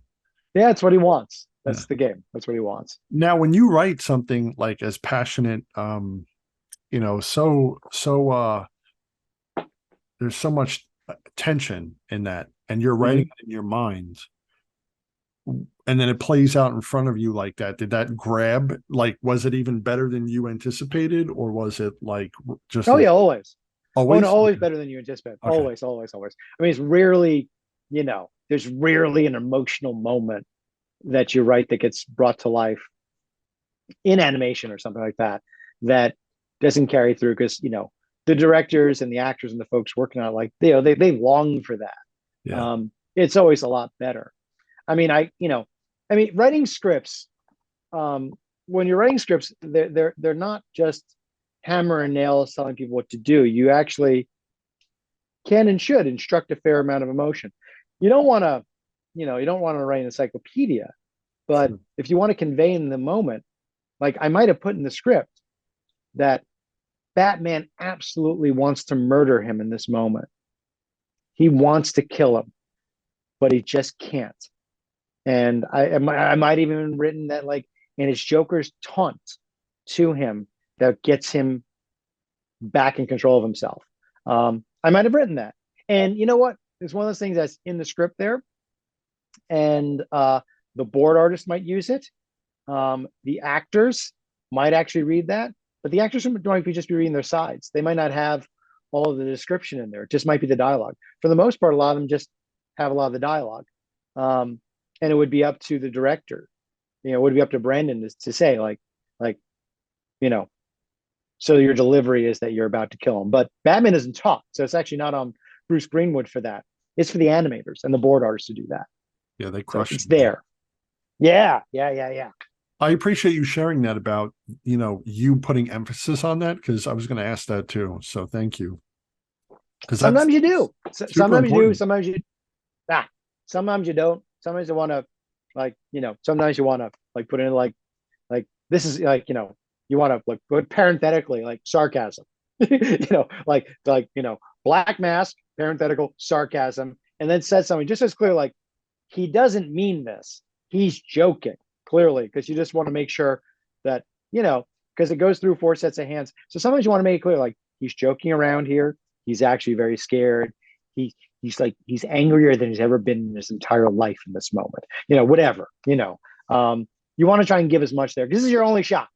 Yeah, that's what he wants. Yeah. That's the game. That's what he wants. Now, when you write something like as passionate, so there's so much tension in that, and you're writing Mhm. it in your mind, and then it plays out in front of you like that. Did that grab? Like, was it even better than you anticipated, or was it like just Oh as yeah, always. Oh no, always? always Okay. better than you anticipate. Okay. Always, always, always. I mean, it's rarely, there's rarely an emotional moment that you write that gets brought to life in animation or something like that doesn't carry through because the directors and the actors and the folks working on it, like they long for that. Yeah. It's always a lot better. I mean, writing scripts. Um, when you're writing scripts, they're not just hammer and nails telling people what to do. You actually can and should instruct a fair amount of emotion. You don't want to, you don't want to write an encyclopedia, but Sure. if you want to convey in the moment, like I might have put in the script that Batman absolutely wants to murder him in this moment. He wants to kill him, but he just can't. And I might even written that like, and it's Joker's taunt to him that gets him back in control of himself. I might have written that. And you know what? It's one of those things that's in the script there, and the board artist might use it. The actors might actually read that, but the actors might just be reading their sides. They might not have all of the description in there. It just might be the dialogue. For the most part, a lot of them just have a lot of the dialogue. Um, and it would be up to the director. It would be up to Brandon to say like, you know, So your delivery is that you're about to kill him. But Batman doesn't talk, so it's actually not on Bruce Greenwood for that. It's for the animators and the board artists to do that. Yeah, they So crushed it's it. there. Yeah, yeah, yeah, yeah. I appreciate you sharing that about, you putting emphasis on that, because I was going to ask that too. So thank you. Because that's Sometimes you do. super Sometimes you do. important. Sometimes you ah. Sometimes you don't. Sometimes you want to Sometimes you want to put in this is you want to put parenthetically sarcasm. Black mask parenthetical sarcasm, and then says something just as clear he doesn't mean this. He's joking clearly because you just want to make sure that because it goes through four sets of hands. So sometimes you want to make it clear he's joking around here. He's actually very scared. He's angrier than he's ever been in his entire life in this moment. Whatever. You want to try and give as much there because this is your only shot.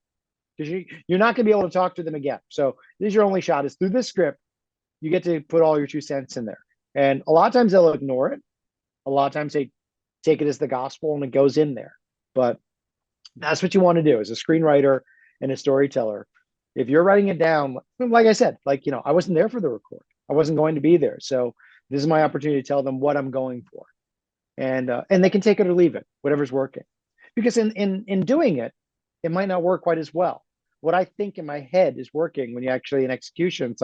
Because you're not going to be able to talk to them again. So this is your only shot. Is through this script, you get to put all your 2 cents in there. And a lot of times they'll ignore it. A lot of times they take it as the gospel and it goes in there. But that's what you want to do as a screenwriter and a storyteller. If you're writing it down, like I said, I wasn't there for the record. I wasn't going to be there. So this is my opportunity to tell them what I'm going for. And they can take it or leave it, whatever's working. Because in doing it, it might not work quite as well. What I think in my head is working when you actually in execution, it's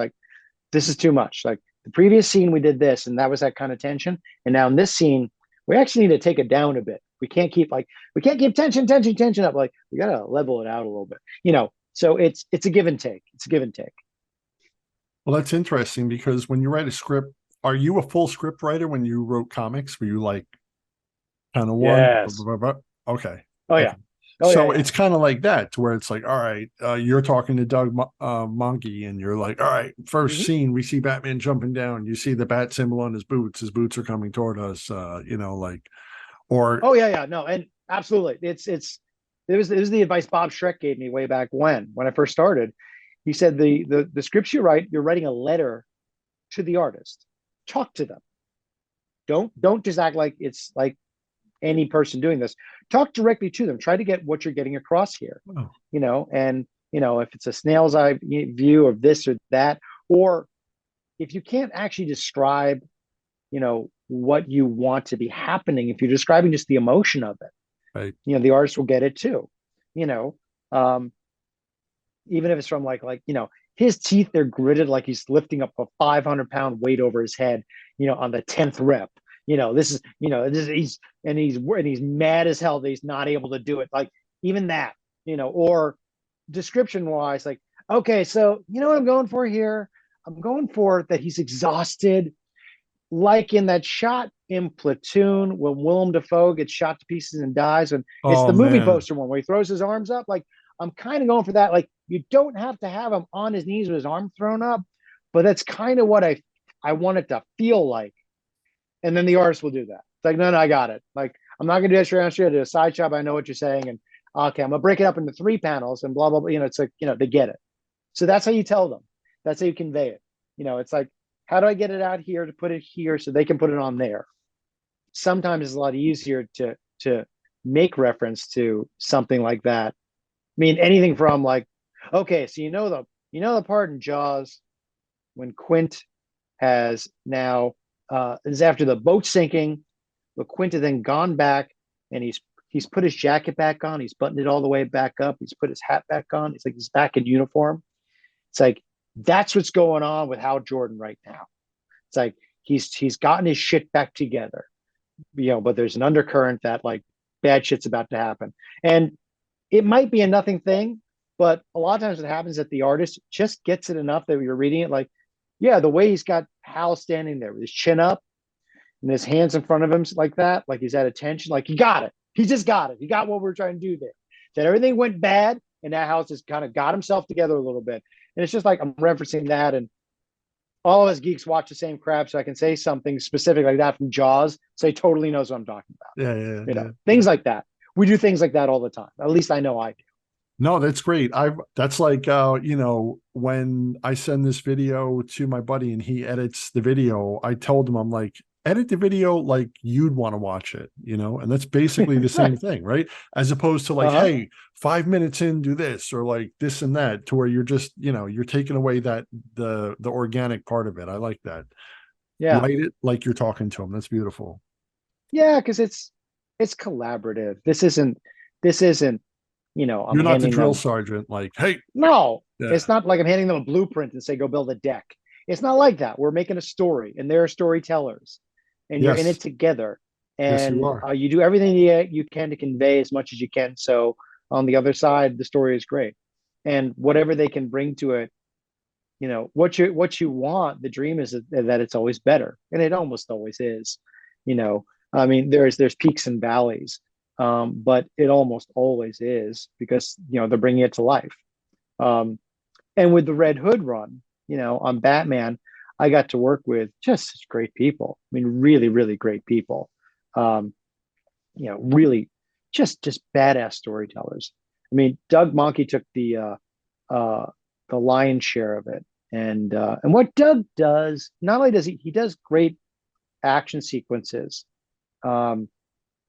this is too much. The previous scene, we did this, and that was that kind of tension. And now in this scene, we actually need to take it down a bit. We can't keep tension up. We gotta level it out a little bit. So it's a give and take. It's a give and take. Well, that's interesting because when you write a script, are you a full script writer when you wrote comics? Were you kind of one? Yes. Okay. Oh Okay. yeah. Oh So yeah. it's kind of like that, to where it's all right, you're talking to Doug Monkey, and you're all right, first Mm-hmm. scene, we see Batman jumping down. You see the bat symbol on his boots. His boots are coming toward us, or, Oh yeah. No, and absolutely. It was the advice Bob Schreck gave me way back when I first started. He said the scripts you write, you're writing a letter to the artist. Talk to them. Don't just act like it's any person doing this. Talk directly to them. Try to get what you're getting across here. oh, And if it's a snail's eye view of this or that, or if you can't actually describe, what you want to be happening, if you're describing just the emotion of it, right. the artist will get it too. Um, Even if it's from his teeth, they're gritted like he's lifting up a 500-pound weight over his head, on the 10th rep. He's mad as hell that he's not able to do it. Even that, or description wise, okay, so what I'm going for here? I'm going for that he's exhausted, like in that shot in Platoon when Willem Dafoe gets shot to pieces and dies, and it's Oh the movie man, poster one where he throws his arms up. I'm kind of going for that. You don't have to have him on his knees with his arm thrown up, but that's kind of what I want it to feel like. And then the artist will do that. It's no, I got it. I'm not gonna do extra. I do a side shot. I know what you're saying, and okay, I'm gonna break it up into 3 panels and blah blah blah. It's they get it. So that's how you tell them. That's how you convey it. It's how do I get it out here to put it here so they can put it on there? Sometimes it's a lot easier to make reference to something like that. I mean, anything from okay, so the part in Jaws when Quint has now is after the boat sinking, but Quint has then gone back and he's put his jacket back on, he's buttoned it all the way back up, he's put his hat back on, he's back in uniform. It's that's what's going on with Hal Jordan right now. It's he's gotten his shit back together, but there's an undercurrent that bad shit's about to happen. And it might be a nothing thing, but a lot of times what happens is that the artist just gets it enough that you're reading it yeah, the way he's got Hal standing there with his chin up and his hands in front of him like that, he's at attention, he got it. He just got it. He got what we're trying to do there. That everything went bad, and that Hal's just kind of got himself together a little bit. And it's just I'm referencing that, and all of us geeks watch the same crap, so I can say something specific like that from Jaws, so he totally knows what I'm talking about. yeah. Things like that. We do things like that all the time. At least I know I do. No, that's great. That's when I send this video to my buddy and he edits the video, I told him, I'm like, edit the video like you'd want to watch it, and that's basically the same Right. thing, right? As opposed to like, Uh-huh. hey, 5 minutes in, do this, or like this and that, to where you're just, you're taking away that the organic part of it. I like that. Yeah. Write it like you're talking to them. That's beautiful. Yeah, because it's collaborative. This isn't, I'm You're not the handing drill them. sergeant, like, hey, No, yeah, it's not like I'm handing them a blueprint and say, go build a deck. It's not like that. We're making a story and they're storytellers and you're in it yes, together. yes, you And are. you do everything you can to convey as much as you can. So on the other side, the story is great. And whatever they can bring to it, what you want, the dream is that it's always better. And it almost always is. You know, I mean, there's peaks and valleys, but it almost always is because, they're bringing it to life. Um, and with the Red Hood run, on Batman, I got to work with just such great people. I mean, really, really great people. Um, really just badass storytellers. I mean, Doug Mahnke took uh, the lion's share of it. And what Doug does, not only does he does great action sequences, um,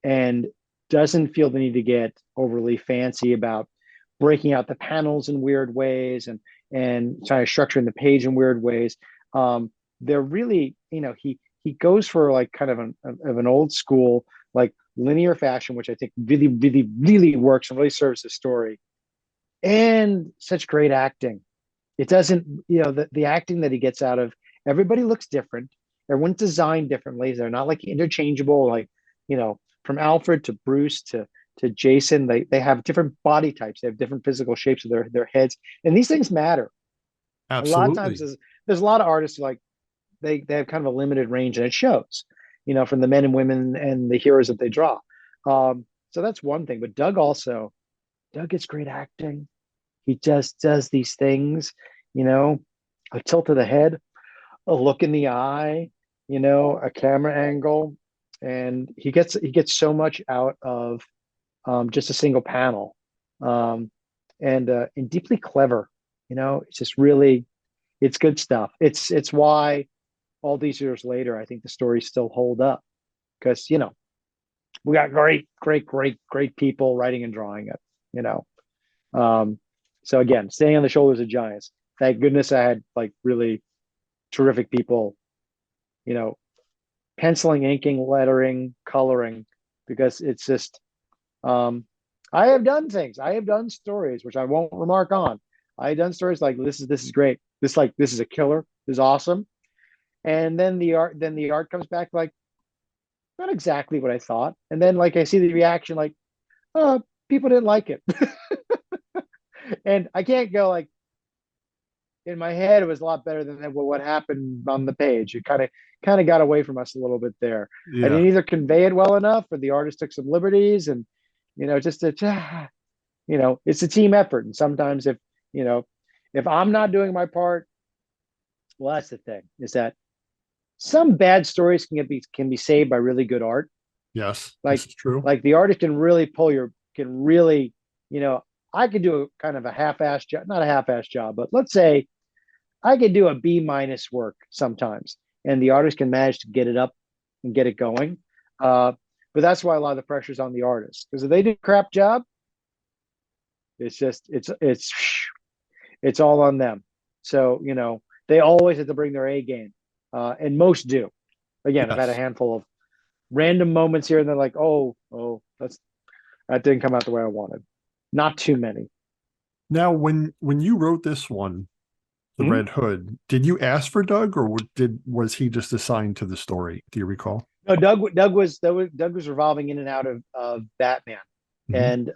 and doesn't feel the need to get overly fancy about breaking out the panels in weird ways and trying to structure in the page in weird ways. They're really, he goes for like kind of an old school like linear fashion, which I think really, really, really works and really serves the story. And such great acting. It doesn't, the acting that he gets out of everybody looks different. Everyone's designed differently. They're not like interchangeable, like, from Alfred to Bruce to Jason. They have different body types. They have different physical shapes of their heads. And these things matter. A lot of times Absolutely. there's a lot of artists who, like they have kind of a limited range and it shows, from the men and women and the heroes that they draw. So that's one thing. But Doug gets great acting. He just does these things, you know, a tilt of the head, a look in the eye, a camera angle, and he gets so much out of just a single panel, um, and deeply clever. It's just really it's good stuff. It's why all these years later, I think the stories still hold up because we got great, great, great, great people writing and drawing it. You know, um, so again, staying on the shoulders of giants. Thank goodness I had like really terrific people, you know, penciling, inking, lettering, coloring, because it's just I have done things. I have done stories which I won't remark on. I have done stories like this is great. This is a killer. This is awesome. And then the art comes back like not exactly what I thought. And then like I see the reaction like, oh, people didn't like it. And I can't go like in my head it was a lot better than what happened on the page. It kind of got away from us a little bit there. I Yeah. didn't either convey it well enough, or the artist took some liberties, and just to, it's a team effort. And sometimes you know if I'm not doing my part, well, that's the thing is that some bad stories can be saved by really good art. Yes, this Like is true. like the artist can really can really, you know, I could do a kind of a half-ass job, not a half-ass job, but let's say I could do a B- work sometimes, and the artist can manage to get it up and get it going. Uh, but that's why a lot of the pressure is on the artist, because if they do a crap job, it's just it's all on them. So they always have to bring their A game, and most do. Again, I've had a Yes. handful of random moments here, and they're like, oh, that didn't come out the way I wanted. Not too many. Now, when you wrote this one, the Mhm. Red Hood, did you ask for Doug, or was he just assigned to the story? Do you recall? No, Doug was revolving in and out of Batman, Hmm. and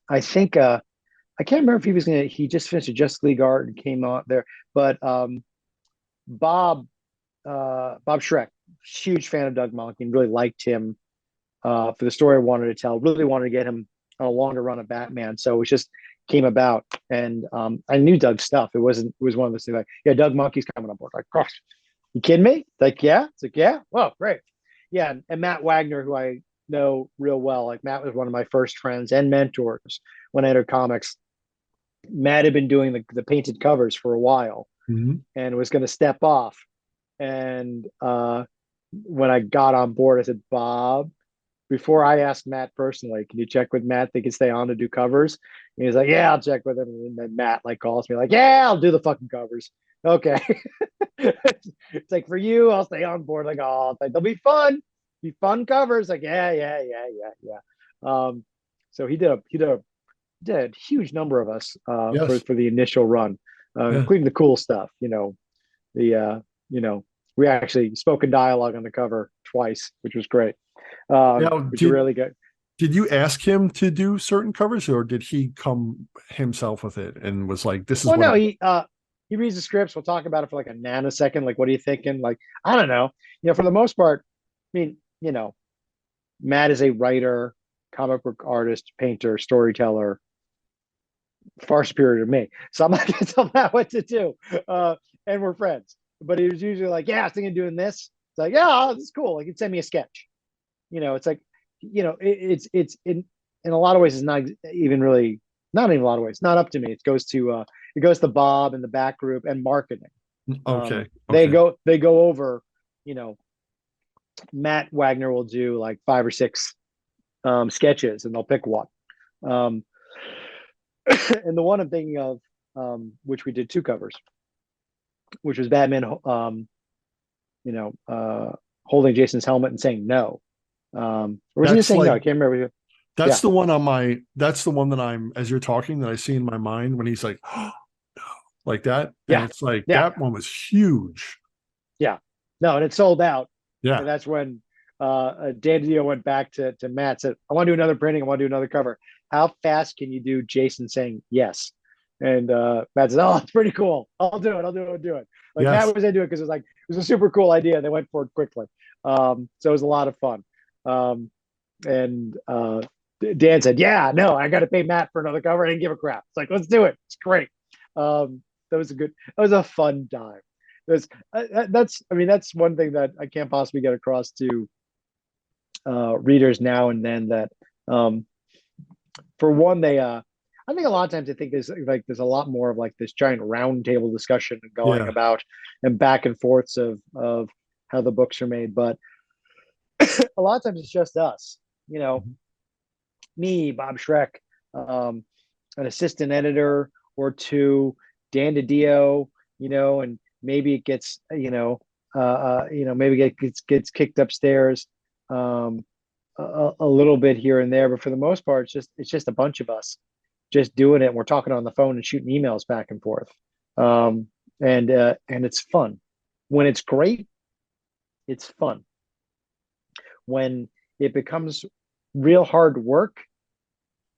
I think I can't remember if he just finished a Justice League art and came out there, but Bob Bob Schreck, huge fan of Doug Mahnke, really liked him for the story I wanted to tell. Really wanted to get him on a longer run of Batman, so it just came about. And I knew Doug's stuff. It was one of those things like, yeah, Doug Mahnke's coming on board. Like, gosh, you kidding me? Like, yeah, it's like, yeah, well, great, yeah. And Matt Wagner, who I know real well, like Matt was one of my first friends and mentors when I entered comics. Matt had been doing the painted covers for a while Hmm. and was going to step off. And when I got on board, I said, Bob, before I asked Matt personally, can you check with Matt? They can stay on to do covers. And he's like, yeah, I'll check with him. And then Matt like calls me like, yeah, I'll do the fucking covers. Okay. It's like for you, I'll stay on board. Like, oh, they'll be fun covers. Like, yeah. So he did a huge number of us Yes. for the initial run, Yeah. including the cool stuff. The we actually spoke in dialogue on the cover twice, which was great. Now, Which are really good. did you ask him to do certain covers, or did he come himself with it and was like, "This is Well, what no, I." he reads the scripts. We'll talk about it for like a nanosecond. Like, what are you thinking? Like, I don't know. For the most part, I mean, Matt is a writer, comic book artist, painter, storyteller, far superior to me. So I'm not going to tell Matt what to do. And we're friends. But he was usually like, yeah, I was thinking of doing this. It's like, yeah, this is cool. Like, he'd send me a sketch. It's like, it's in a lot of ways, it's not even really, not in a lot of ways, not up to me. It goes to Bob and the back group and marketing. Okay. They Okay. go over, Matt Wagner will do like 5 or 6 sketches and they'll pick one. Um, and the one I'm thinking of, which we did 2 covers, which was Batman, holding Jason's helmet and saying no. Or was he just That's saying no? like I can't remember. that's Yeah, the one on my. That's the one that I'm as you're talking that I see in my mind when he's like, oh, no, like that, and yeah, it's like yeah, that one was huge. yeah. No, and it sold out. Yeah. And that's when Dan Dio went back to Matt, said, I want to do another printing. I want to do another cover. How fast can you do Jason saying yes? And Matt said, oh, it's pretty cool. I'll do it. I'll do it. Like Yes. Matt was into it because it was a super cool idea. They went for it quickly. So it was a lot of fun. And Dan said, yeah, no, I got to pay Matt for another cover. I didn't give a crap. It's like, let's do it. It's great. That was a fun time. That's one thing that I can't possibly get across to readers now and then that, for one, I think a lot of times I think there's a lot more of like this giant roundtable discussion going Yeah. about and back and forths of how the books are made. But a lot of times it's just us, you know, Mhm. me, Bob Schreck, an assistant editor or two, Dan DiDio, and maybe it gets, maybe it gets kicked upstairs, a little bit here and there, but for the most part, it's just a bunch of us just doing it. And we're talking on the phone and shooting emails back and forth, and it's fun. When it's great, it's fun. When it becomes real hard work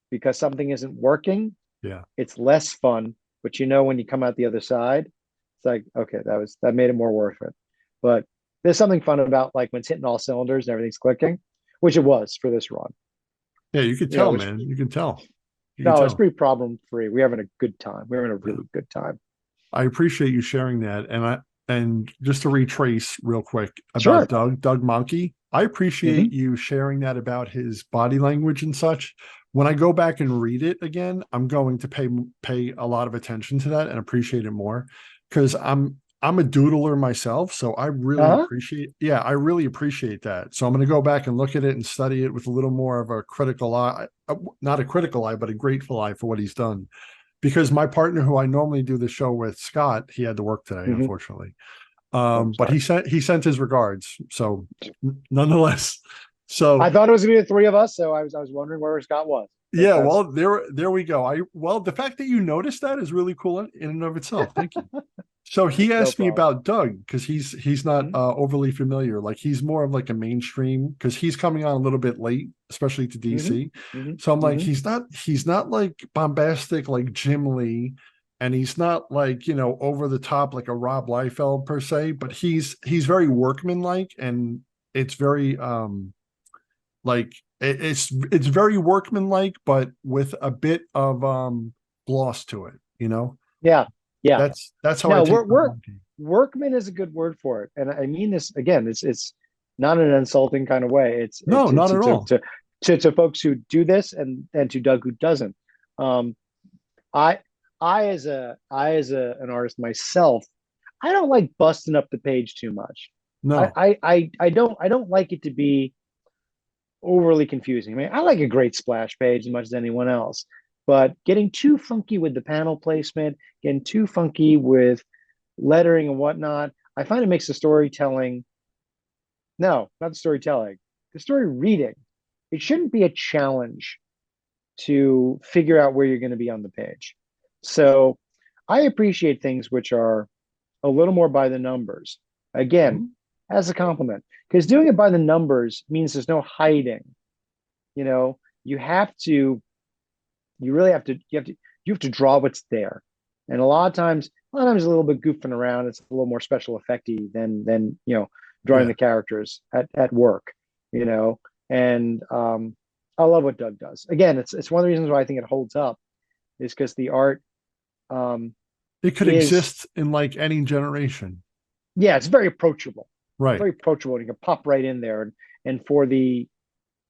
because something isn't working, Yeah. it's less fun. But when you come out the other side, it's like, okay, that made it more worth it. But there's something fun about like when it's hitting all cylinders and everything's clicking, which it was for this run. Yeah. You could You know, tell, it's man. You can tell. You can no, it's tell. pretty problem free. We're having a good time. We're having a Yeah. really good time. I appreciate you sharing that. And just to retrace real quick about Sure. Doug Monkey, I appreciate Mm-hmm. you sharing that about his body language and such. When I go back and read it again, I'm going to pay a lot of attention to that and appreciate it more because I'm a doodler myself, so Uh-huh. I really appreciate that. So I'm going to go back and look at it and study it with a little more of a critical eye, not a critical eye, but a grateful eye for what he's done because my partner who I normally do the show with, Scott, he had to work today, Mm-hmm. unfortunately. Oh, But sorry. he sent his regards. So nonetheless, so I thought it was gonna be the three of us, so I was wondering where Scott was. But yeah, that's well, there we go. The fact that you noticed that is really cool in and of itself. Thank you. So he no asked me problem. about Doug because he's not Mm-hmm. overly familiar. Like he's more of like a mainstream because he's coming on a little bit late, especially to Mm-hmm. DC. So I'm Mm-hmm. like, Mm-hmm. he's not like bombastic like Jim Lee, and he's not like over the top like a Rob Liefeld per se, but he's very workmanlike and it's very like it's very workmanlike, but with a bit of gloss to it. Yeah. Yeah. That's how I No, take we're, the we're monkey. workman is a good word for it, and I mean this again. It's not in an insulting kind of way. It's No, to not to at to all. to, to folks who do this and to Doug who doesn't. Um, I I as an artist myself, I don't like busting up the page too much. No. I don't like it to be overly confusing. I mean, I like a great splash page as much as anyone else, but getting too funky with the panel placement, getting too funky with lettering and whatnot, I find it makes the storytelling, no, not the storytelling, the story reading. It shouldn't be a challenge to figure out where you're going to be on the page. So I appreciate things which are a little more by the numbers. Again, Mhm. as a compliment, because doing it by the numbers means there's no hiding. You know, you have to, you really have to, you have to draw what's there. And a lot of times, a little bit goofing around. It's a little more special effecty than drawing Yeah. the characters at work. You know, and I love what Doug does. Again, it's one of the reasons why I think it holds up is because the art um, It could is, exist in like any generation. yeah, it's very approachable, Right. very approachable. And you can pop right in there, and for the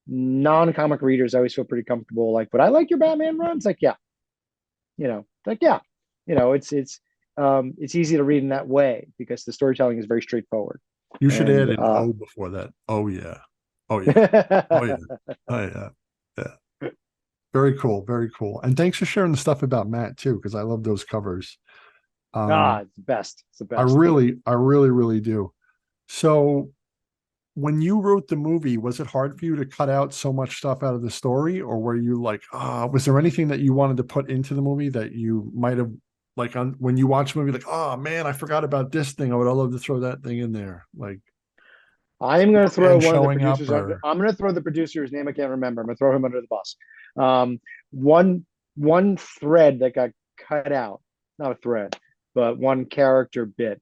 non-comic readers, I always feel pretty comfortable. Like, would I like your Batman runs? Like, yeah, like yeah, it's easy to read in that way because the storytelling is very straightforward. You should And add an O before that. Oh yeah. Oh yeah. Oh yeah. Oh yeah. Yeah. Very cool. Very cool. And thanks for sharing the stuff about Matt too, because I love those covers. it's the best. It's the I best. really, I really, really do. So when you wrote the movie, was it hard for you to cut out so much stuff out of the story, or were you like, was there anything that you wanted to put into the movie that you might have like on when you watch the movie, like, oh man, I forgot about this thing. I would have loved to throw that thing in there. Like I'm going to throw Superman one of the showing up producers. or I'm going to throw the producer's name I can't remember. I'm going to throw him under the bus. Um, one one thread that got cut out, not a thread, but one character bit.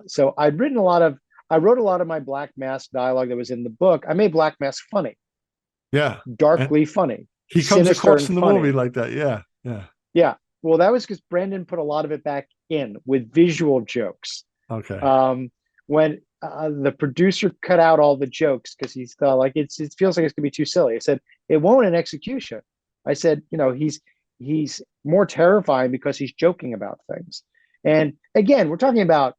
So I wrote a lot of my Black Mask dialogue that was in the book. I made Black Mask funny, yeah. And darkly funny, he comes sinister across and in the movie funny. like that. Yeah. Yeah. Yeah. Well, that was because Brandon put a lot of it back in with visual jokes. Okay. Um, when the producer cut out all the jokes because he thought like it feels like it's gonna be too silly. I said it won't in execution. I said he's more terrifying because he's joking about things. And again, we're talking about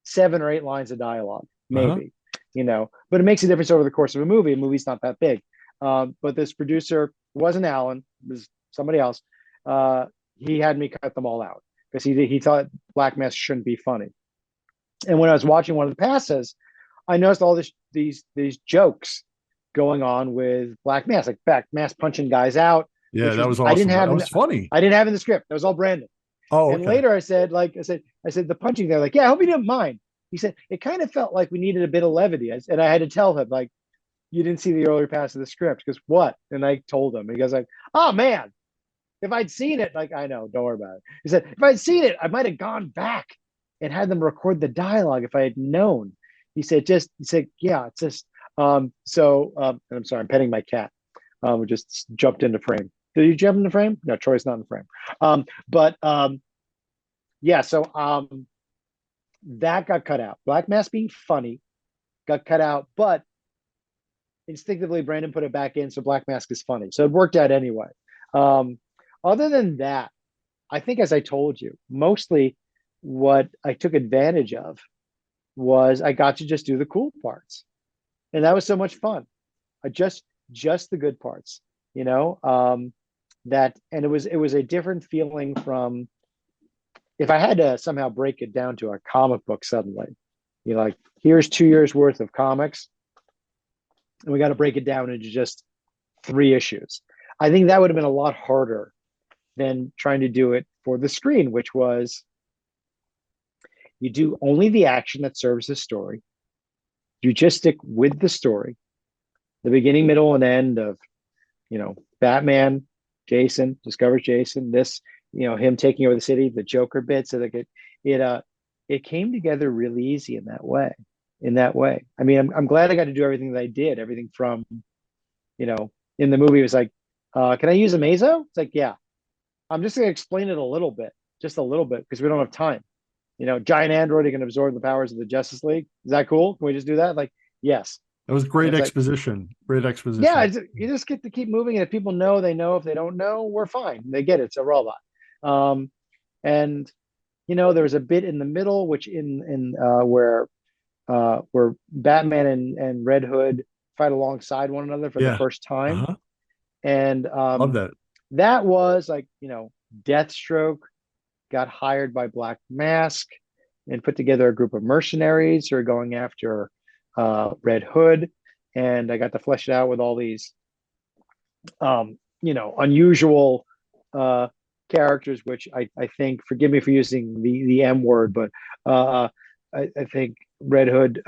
7 or 8 lines of dialogue, Uh-huh. maybe, but it makes a difference over the course of a movie. A movie's not that big. But this producer wasn't Alan, it was somebody else. Uh, he had me cut them all out because he thought Black Mass shouldn't be funny. And when I was watching one of the passes, I noticed all these jokes going on with Black Mass, like Black Mass punching guys out, Yeah, which that was was awesome. That was funny. I didn't have in the script. That was all Brandon. Oh, And okay. later I said the punching there, like, yeah, I hope you didn't mind. He said it kind of felt like we needed a bit of levity, and I had to tell him like, you didn't see the earlier pass of the script because what? And I told him. He goes like, oh man, if I'd seen it, like I know, don't worry about it. He said if I'd seen it, I might have gone back and had them record the dialogue if I had known. He said, yeah, it's just and I'm sorry, I'm petting my cat. We just jumped into frame. Did you jump into frame? No, Troy's not in the frame. But yeah, so that got cut out. Black Mass being funny got cut out, but instinctively Brandon put it back in, so Black Mask is funny. So it worked out anyway. Um, Other than that, I think as I told you, mostly what I took advantage of was I got to just do the cool parts. And that was so much fun. I just the good parts, you know. That and it was a different feeling from if I had to somehow break it down to a comic book suddenly, like here's 2 years worth of comics, and we got to break it down into just 3 issues. I think that would have been a lot harder than trying to do it for the screen, which was you do only the action that serves the story. You just stick with the story, the beginning, middle, and end of, Batman, Jason discovers Jason. This, him taking over the city, the Joker bit. So that it came together really easy in that way. In that way, I mean, I'm glad I got to do everything that I did. Everything from, in the movie it was like, can I use a Mazo? It's like, yeah. I'm just going to explain it a little bit, just a little bit, because we don't have time. Giant android can absorb the powers of the Justice League. Is that cool? Can we just do that? Like, yes. That was And great it's like, exposition. Great yeah, exposition. you just get to keep moving. And if people know, they know. If they don't know, we're fine. They get it. It's a robot. Um, and there was a bit in the middle, which in where Batman and Red Hood fight alongside one another for the Yeah. first time, Uh-huh. and Love that. that was like Deathstroke got hired by Black Mask and put together a group of mercenaries who are going after Red Hood, and I got to flesh it out with all these unusual uh, characters, which I think, forgive me for using the M word, but I think Red Hood,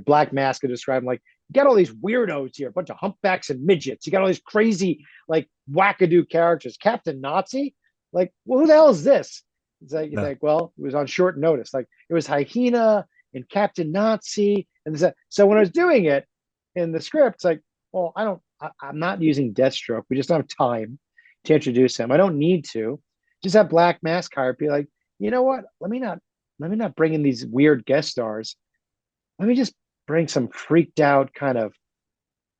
Black Mask could describe them like, you got all these weirdos here, a bunch of humpbacks and midgets. You got all these crazy, like, wackadoo characters. Captain Nazi, like, well, who the hell is this? It's like, you Yeah. think, well, it was on short notice. Like, it was Hyena and Captain Nazi, and so when I was doing it in the script, it's like, well, I'm not using Deathstroke. We just don't have time to introduce him. I don't need to. Just have Black Mask hired. Be like, you know what? Let me not bring in these weird guest stars. Let me just bring some freaked out kind of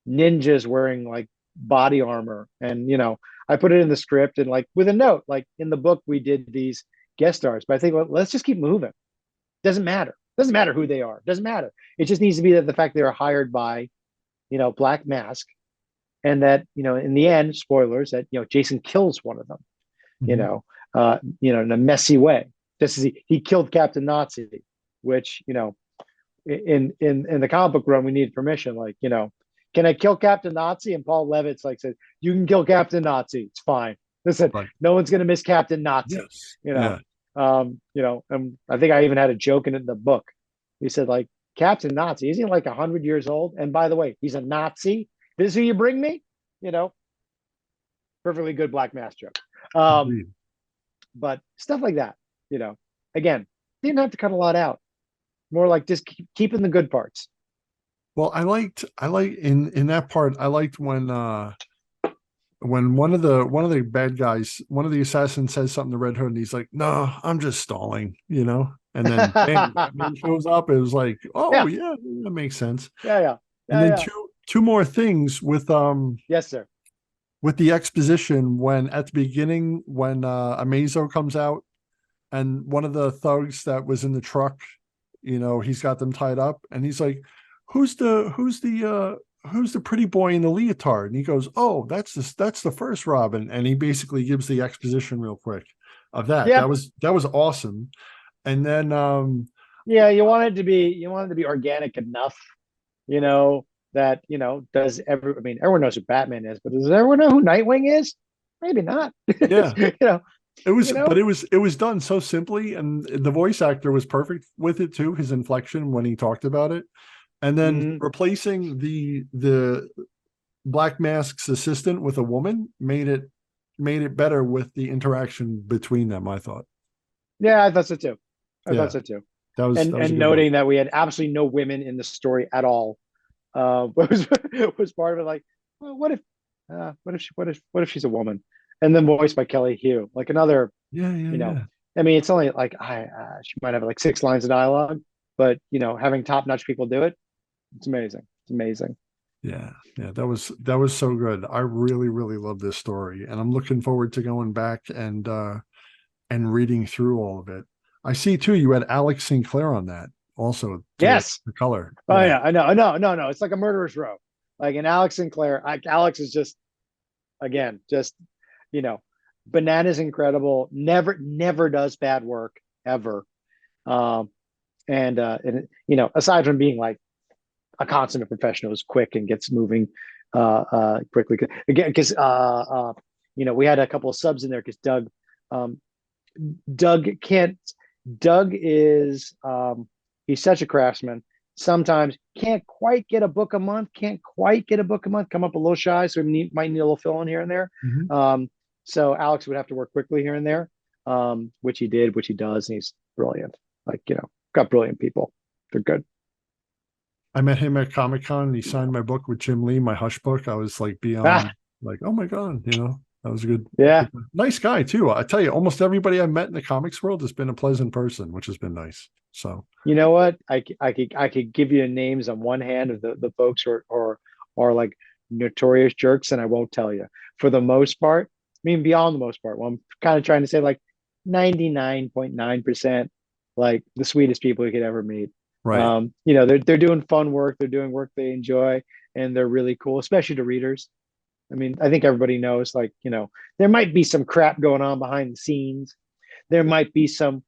ninjas wearing like body armor. And I put it in the script and like with a note, like in the book we did these guest stars, but I think, well, let's just keep moving. Doesn't matter. Doesn't matter who they are. Doesn't matter. It just needs to be that the fact they were hired by, Black Mask, and that in the end, spoilers, that Jason kills one of them, Mhm. in a messy way, just as he killed Captain Nazi, which in the comic book run we need permission, like can I kill Captain Nazi? And Paul Levitz like said, you can kill Captain Nazi, it's fine. Listen, Right. no one's gonna miss Captain Nazi. Yes. you Yeah. know and I think I even had a joke in the book. He said, like, Captain Nazi, isn't he like 100 years old? And by the way, he's a Nazi. This is who you bring me? You know, Perfectly good Black Mask joke. Um, Agreed. but stuff like that, you know, again, didn't have to cut a lot out. More like just keeping the good parts. Well, I like in that part, I liked when one of the bad guys, one of the assassins says something to Red Hood and he's like, no, I'm just stalling, and then bam, Batman shows up. It was like, oh Yeah, yeah, that makes sense. yeah, yeah, And yeah, then yeah. two more things Yes, sir. with the exposition, when at the beginning when Amazo comes out and one of the thugs that was in the truck, he's got them tied up and he's like, who's the pretty boy in the leotard? And he goes, oh, that's the first Robin. And he basically gives the exposition real quick of that. Yep. That was awesome. And then Yeah, you wanted to be organic enough, that does every. I mean, everyone knows who Batman is, but does everyone know who Nightwing is? Maybe not. yeah, you know, you know. it was done so simply, and the voice actor was perfect with it too. His inflection when he talked about it, and then Mhm. replacing the Black Mask's assistant with a woman made it better with the interaction between them, I thought. Yeah, I thought so too. I thought Yeah, so too. that And was a and good one. noting that we had absolutely no women in the story at all, was part of it. Like, well, what if she's a woman, and then voiced by Kelly Hugh, like another, Yeah, yeah, you know, yeah. I mean, it's only like she might have like 6 lines of dialogue, but having top notch people do it, it's amazing. It's amazing. Yeah, yeah, that was so good. I really, really love this story, and I'm looking forward to going back and reading through all of it. I see too. You had Alex Sinclair on that also to Yes. the color. Oh Yeah, yeah, I know. No. It's like a murderer's row. Like in Alex Sinclair, Alex is just, again, just you know, bananas incredible. Never does bad work ever. Um, and aside from being like a consummate professional, is quick and gets moving quickly. Again, because we had a couple of subs in there because um, Doug can't. Doug is he's such a craftsman. Sometimes can't quite get a book a month. Can't quite get a book a month. Come up a little shy, so might need a little fill in here and there. mhm. Um, so Alex would have to work quickly here and there, which he did, which he does, and he's brilliant. Like got brilliant people. They're good. I met him at Comic-Con and he signed my book with Jim Lee, my Hush book. I was like Ah, beyond like, oh my God, that was a yeah. nice guy too. I tell you, almost everybody I met in the comics world has been a pleasant person, which has been nice. So You know what? I could give you names on one hand of the folks or like notorious jerks, and I won't tell you. For the most part, I mean beyond the most part. Well, I'm kind of trying to say, like, 99.9% like the sweetest people you could ever meet. Right. They're doing fun work, they're doing work they enjoy, and they're really cool, especially to readers. I mean, I think everybody knows, like, there might be some crap going on behind the scenes. There might be some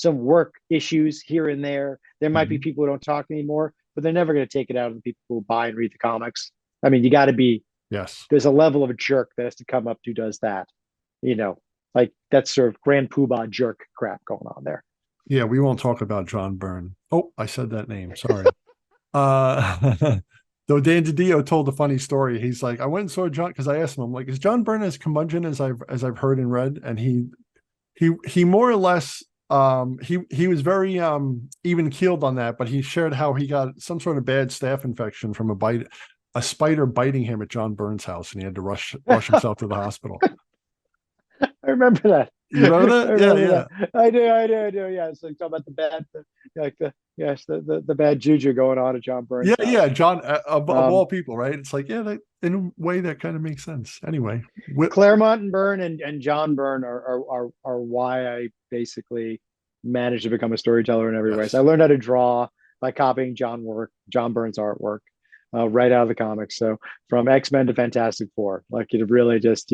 work issues here and there. There might be Mhm. people who don't talk anymore, but they're never going to take it out on the people who buy and read the comics. I mean, you got to be, Yes. there's a level of a jerk that has to come up who does that. You know, like that's sort of grand poobah jerk crap going on there. Yeah, we won't talk about John Byrne. Oh, I said that name. Sorry. Uh though Dan DiDio told a funny story. He's like, I went and saw John because I asked him, I'm like, is John Byrne as curmudgeon as I've heard and read? And he more or less he was very even keeled on that, but he shared how he got some sort of bad staph infection from a spider biting him at John Byrne's house, and he had to rush himself to the hospital. I remember that. You remember I that? Yeah, remember yeah. that. I do. Yeah, it's like talking about the bad, like the bad juju going on at John Yeah, Burns' yeah, house. John, of Um, all people, right? It's like, yeah, that, in a way that kind of makes sense. Anyway, Claremont and Byrne and John Byrne are why I basically managed to become a storyteller in every way. So I yes, learned how to draw by copying John Byrne's artwork, right out of the comics. So from X-Men to Fantastic Four, like it really just,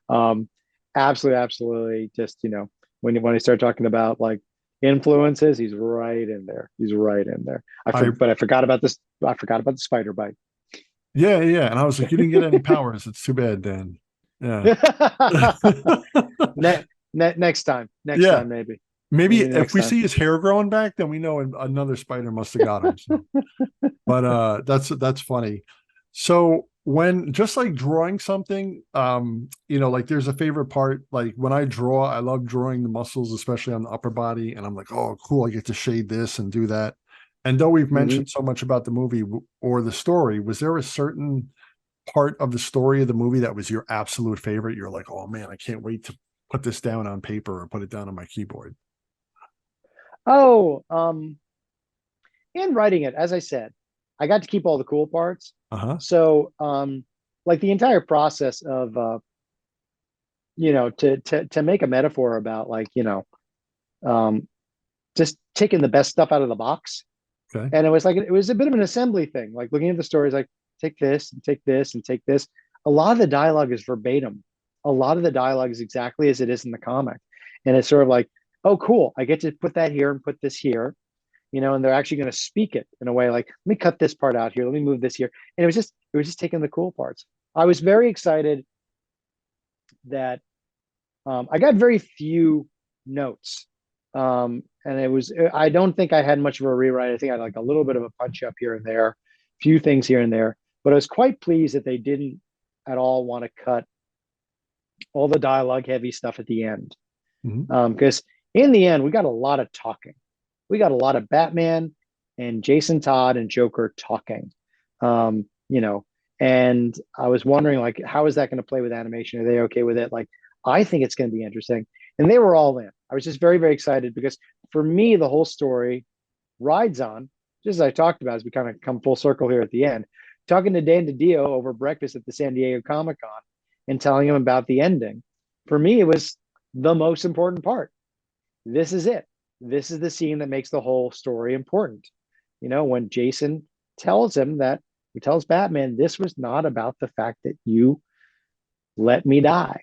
um, absolutely just, when I start talking about like influences, he's right in there. He's right in there. I, But I forgot about this. I forgot about the spider bite. yeah, yeah. And I was like, you didn't get any powers. It's too bad, Dan. Yeah. Next Yeah. time, maybe. Maybe Maybe if next we time. see his hair growing back, then we know another spider must have got him. So, but that's funny. So when just like drawing something, like there's a favorite part. Like when I draw, I love drawing the muscles, especially on the upper body, and I'm like, oh, cool, I get to shade this and do that. And though we've Hmm. mentioned so much about the movie or the story, was there a certain part of the story of the movie that was your absolute favorite? You're like, oh man, I can't wait to put this down on paper or put it down on my keyboard. Oh, in writing it, as I said, I got to keep all the cool parts. Uh-huh. So, like the entire process of, to make a metaphor about like, um, just taking the best stuff out of the box. Okay. And it was a bit of an assembly thing, like looking at the stories, like take this and take this and take this. A lot of the dialogue is verbatim. A lot of the dialogue is exactly as it is in the comic. And it's sort of like, oh, cool. I get to put that here and put this here, and they're actually going to speak it in a way like, let me cut this part out here. Let me move this here. And it was just taking the cool parts. I was very excited that I got very few notes. And I don't think I had much of a rewrite. I think I had like a little bit of a punch up here and there, a few things here and there. But I was quite pleased that they didn't at all want to cut all the dialogue heavy stuff at the end. Mhm. Because in the end, we got a lot of talking. We got a lot of Batman and Jason Todd and Joker talking. Um, you know, and I was wondering, like, how is that going to play with animation? Are they okay with it? Like, I think it's going to be interesting. And they were all in. I was just very, very excited because for me, the whole story rides on, just as I talked about, as we kind of come full circle here at the end, talking to Dan DiDio over breakfast at the San Diego Comic Con and telling him about the ending. For me, it was the most important part. This is it. This is the scene that makes the whole story important. When Jason tells him that, he tells Batman, this was not about the fact that you let me die,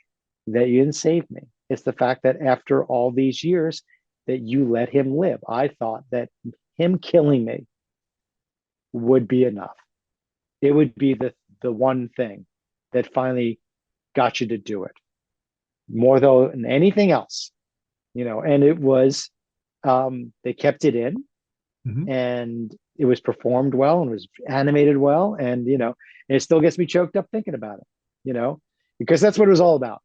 that you didn't save me. It's the fact that after all these years, that you let him live. I thought that him killing me would be enough. It would be the one thing that finally got you to do it more though than anything else. And it was, they kept it in, Mhm. and it was performed well and was animated well, and and it still gets me choked up thinking about it, you know because that's what it was all about.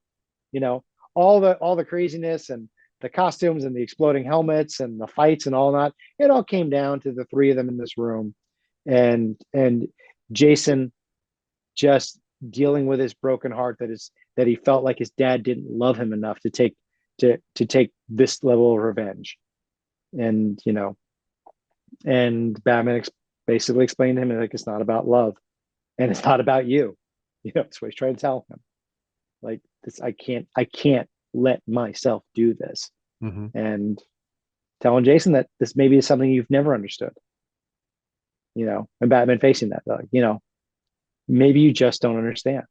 you know all the craziness and the costumes and the exploding helmets and the fights and all that, it all came down to the three of them in this room, and Jason just dealing with his broken heart, that he felt like his dad didn't love him enough to take this level of revenge. And Batman basically explained to him, like, it's not about love, and it's not about you. That's what he's trying to tell him. Like, this, I can't let myself do this. and telling Jason that this maybe is something you've never understood, and Batman facing that, like, maybe you just don't understand,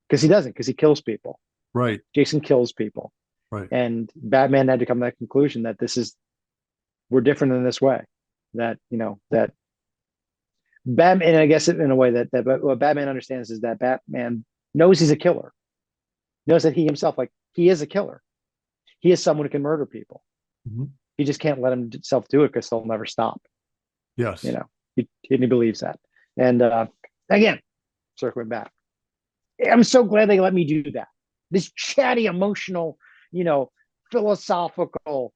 because he doesn't, because he kills people. Right. Jason kills people. Right. And Batman had to come to that conclusion that we're different in this way, that, that Batman, and I guess in a way that what Batman understands is that Batman knows he's a killer, knows that he himself, like, he is a killer. He is someone who can murder people. He just can't let himself do it because he'll never stop. Yes. He believes that. And again, circling back, I'm so glad they let me do that. This chatty, emotional, philosophical,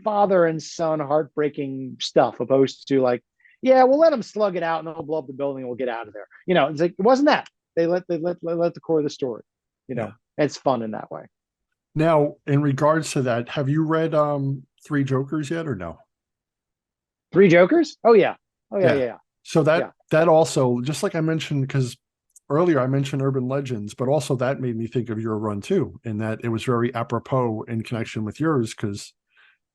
father and son, heartbreaking stuff, opposed to like, yeah, we'll let them slug it out and they'll blow up the building and we'll get out of there. It's like, it wasn't that. They let the core of the story. It's fun in that way. Now, in regards to that, have you read Three Jokers yet, or no? Three Jokers? Oh yeah. Yeah. So that also, just like I mentioned, because earlier I mentioned urban legends, but also that made me think of your run too, in that it was very apropos in connection with yours, because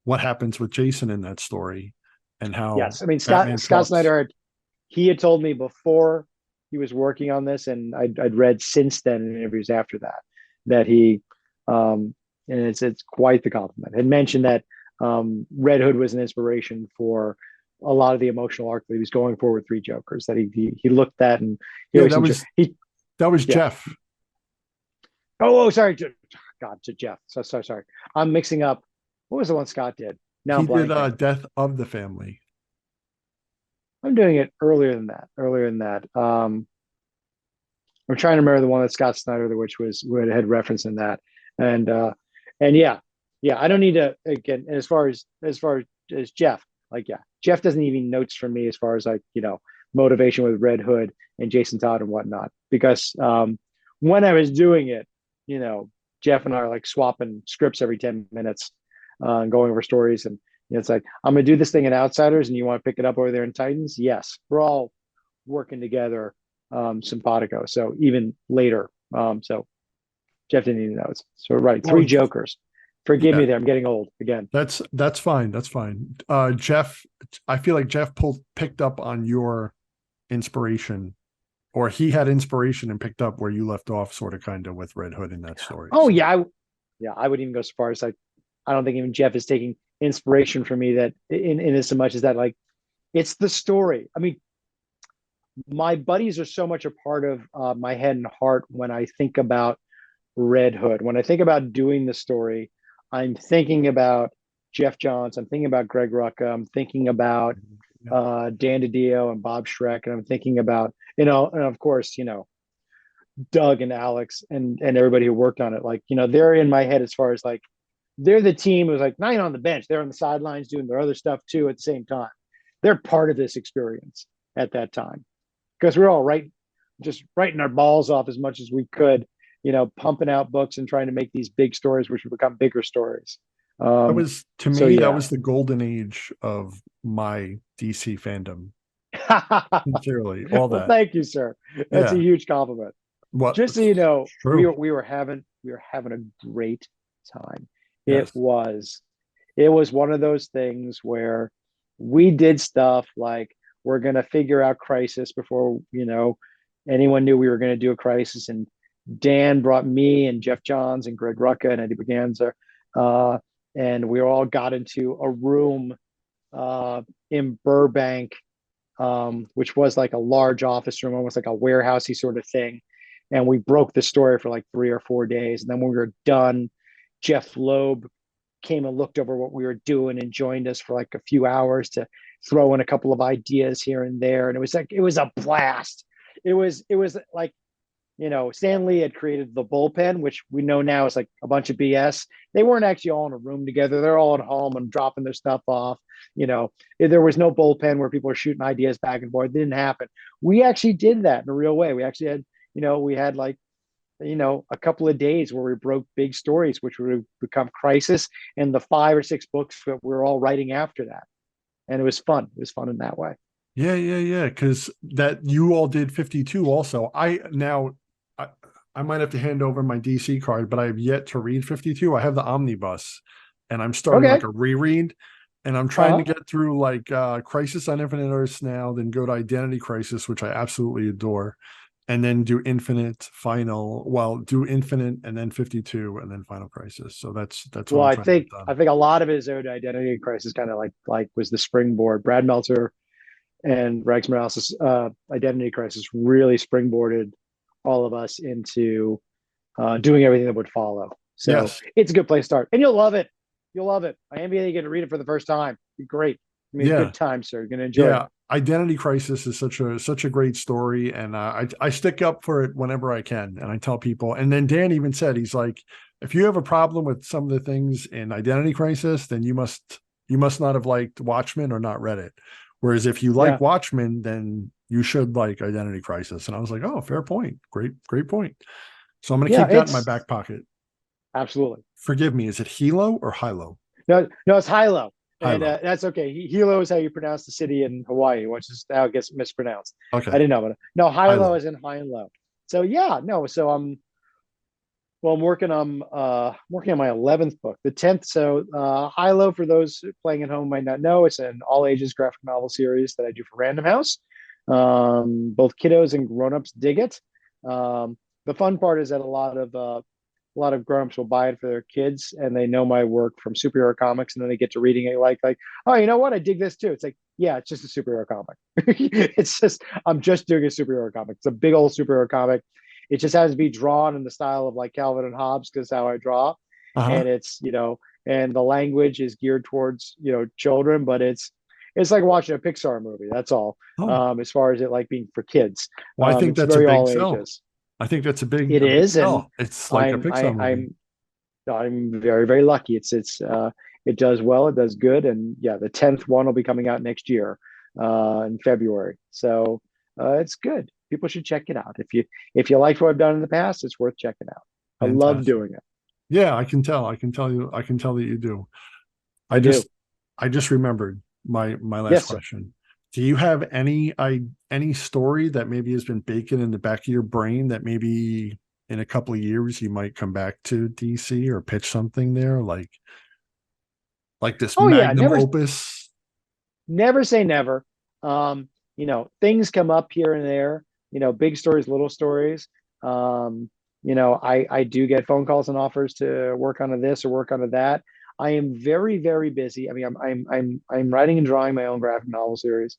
what happens with Jason in that story and how. Yes, I mean, Scott Snyder, he had told me before he was working on this, and I'd read since then in interviews after that he, and it's quite the compliment, had mentioned that Red Hood was an inspiration for a lot of the emotional arc that he was going for with Three Jokers, that he looked at, and that was Jeff. Oh, sorry, God, to Jeff. So sorry, I'm mixing up. What was the one Scott did? Now he did Death of the Family. I'm doing it earlier than that. I'm trying to remember the one that Scott Snyder, which had reference in that, and yeah, I don't need to, again, as far as Jeff, like, yeah, Jeff doesn't even notes from me as far as, like, motivation with Red Hood and Jason Todd and whatnot, because when I was doing it, Jeff and I are like swapping scripts every 10 minutes and going over stories, and it's like, I'm gonna do this thing in Outsiders and you want to pick it up over there in Titans. Yes, we're all working together simpatico, so even later, so Jeff didn't even know. So right, Three Jokers. Forgive me there. I'm getting old again. That's fine. That's fine. Jeff, I feel like Jeff picked up on your inspiration, or he had inspiration and picked up where you left off, sort of, kind of, with Red Hood in that story. Oh, so. Yeah. I would even go so far as, like, I don't think even Jeff is taking inspiration from me, that in as much as that, like, it's the story. I mean, my buddies are so much a part of my head and heart when I think about Red Hood. When I think about doing the story, I'm thinking about Jeff Johns. I'm thinking about Greg Rucka. I'm thinking about Dan DiDio and Bob Schreck. And I'm thinking about, and of course, Doug and Alex and everybody who worked on it. Like, they're in my head as far as, like, they're the team who's, like, not even on the bench. They're on the sidelines doing their other stuff too at the same time. They're part of this experience at that time, because we're all just writing our balls off as much as we could, pumping out books and trying to make these big stories, which would become bigger stories. That was, to me, that was the golden age of my DC fandom. Sincerely, all that. Well, thank you, sir. That's a huge compliment. Just so you know, we were having a great time. Yes. It was one of those things where we did stuff like, we're going to figure out Crisis before anyone knew we were going to do a Crisis, and Dan brought me and Jeff Johns and Greg Rucka and Eddie Berganza, and we all got into a room in Burbank, which was like a large office room, almost like a warehousey sort of thing. And we broke the story for like 3 or 4 days. And then when we were done, Jeff Loeb came and looked over what we were doing and joined us for like a few hours to throw in a couple of ideas here and there. And it was a blast. It was like, Stan Lee had created the bullpen, which we know now is like a bunch of BS. They weren't actually all in a room together. They're all at home and dropping their stuff off. There was no bullpen where people were shooting ideas back and forth. It didn't happen. We actually did that in a real way. We actually had, we had like, a couple of days where we broke big stories, which would become Crisis, and the 5 or 6 books that we're all writing after that. And it was fun. It was fun in that way. Yeah. Because that you all did 52 also. I might have to hand over my DC card, but I have yet to read 52. I have the omnibus, and I'm starting Okay. like a reread. And I'm trying to Uh-huh. get through like Crisis on Infinite Earths now, then go to Identity Crisis, which I absolutely adore, and then do do Infinite and then 52 and then Final Crisis. So that's what Well, I'm I trying to get think done. I think a lot of his owed Identity Crisis kind of like was the springboard. Brad Meltzer and Rex Morales' Identity Crisis really springboarded all of us into doing everything that would follow. So Yes. it's a good place to start, and you'll love it. You'll love it. I envy that you get to read it for the first time. Be great. I mean, Yeah. good time, sir. You're gonna enjoy it. Yeah. Identity Crisis is such a great story, and I stick up for it whenever I can, and I tell people. And then Dan even said, he's like, if you have a problem with some of the things in Identity Crisis, then you must not have liked Watchmen or not read it. Whereas if you like Yeah, Watchmen, then you should like Identity Crisis. And I was like, oh, fair point. Great point. So I'm going to yeah. keep that in my It's back pocket. absolutely Forgive me. Is it Hilo or Hilo? no. It's Hilo, and Hilo. that's okay. Hilo is how you pronounce the city in Hawaii, which is how it gets mispronounced. I Okay. didn't know, but no, Hilo Hilo. is in high and low. So yeah, no. So I'm working on my 11th book, the 10th. So Hilo, for those playing at home might not know, it's an all ages graphic novel series that I do for Random House. Both kiddos and grown-ups dig it. The fun part is that a lot of grown-ups will buy it for their kids, and they know my work from superhero comics, and then they get to reading it like, oh, you know what, I dig this too. It's like, yeah, it's just a superhero comic. It's just, I'm just doing a superhero comic. It's a big old superhero comic. It just has to be drawn in the style of like Calvin and Hobbes, because how I draw. Uh-huh. And it's, and the language is geared towards, children, but it's like watching a Pixar movie. That's all. Oh, As far as it like being for kids, well, I think it's that's a very big all sell. ages. I think that's a It big is, and sell. It's like a I'm Pixar I, movie. I'm very, very lucky. It does well. It does good, and yeah, the 10th one will be coming out next year, in February. So it's good. People should check it out. If you liked what I've done in the past, it's worth checking out. I love Fantastic. doing it. Yeah, I can tell. I can tell you. I can tell that you do. I I do. just I just remembered my last Yes, sir. question. Do you have any story that maybe has been baking in the back of your brain that maybe in a couple of years you might come back to DC or pitch something there, like this Oh yeah, magnum never opus? never say never. Things come up here and there, big stories, little stories. I do get phone calls and offers to work on this or work on that. I am very, very busy. I mean, I'm writing and drawing my own graphic novel series.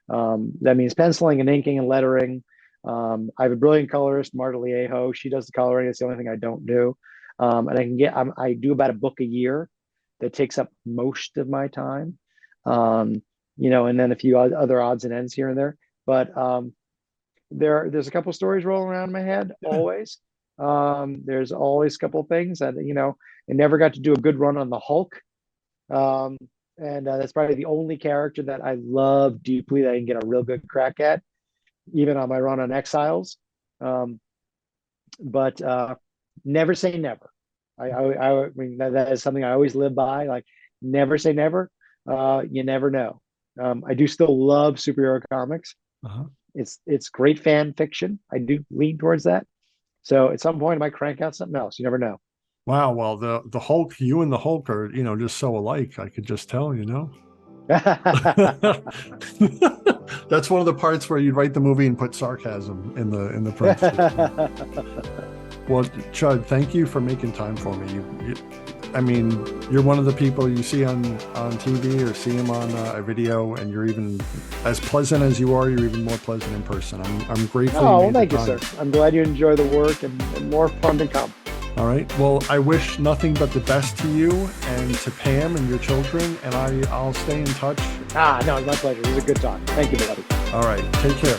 That means penciling and inking and lettering. I have a brilliant colorist, Marta Liejo. She does the coloring. It's the only thing I don't do. And I do about a book a year that takes up most of my time. Um, and then a few other odds and ends here and there. But there's a couple stories rolling around in my head Yeah. always. There's always a couple of things that, I never got to do a good run on the Hulk. Um, and that's probably the only character that I love deeply that I can get a real good crack at, even on my run on Exiles. Um, but never say never. I mean, that is something I always live by. Like, never say never. You never know. I do still love superhero comics. Uh-huh. It's great fan fiction. I do lean towards that. So at some point, I might crank out something else. You never know. Wow. Well, the Hulk, you and the Hulk are, just so alike. I could just tell. That's one of the parts where you'd write the movie and put sarcasm in the parentheses. Well, Chud, thank you for making time for me. I mean, you're one of the people you see on TV or see him on a video, and you're even as pleasant as you are. You're even more pleasant in person. I'm grateful Oh, you well, made thank the you, time. sir. I'm glad you enjoy the work, and more fun to come. All right. Well, I wish nothing but the best to you and to Pam and your children, and I'll stay in touch. No, it's my pleasure. It was a good talk. Thank you, buddy. All right. Take care.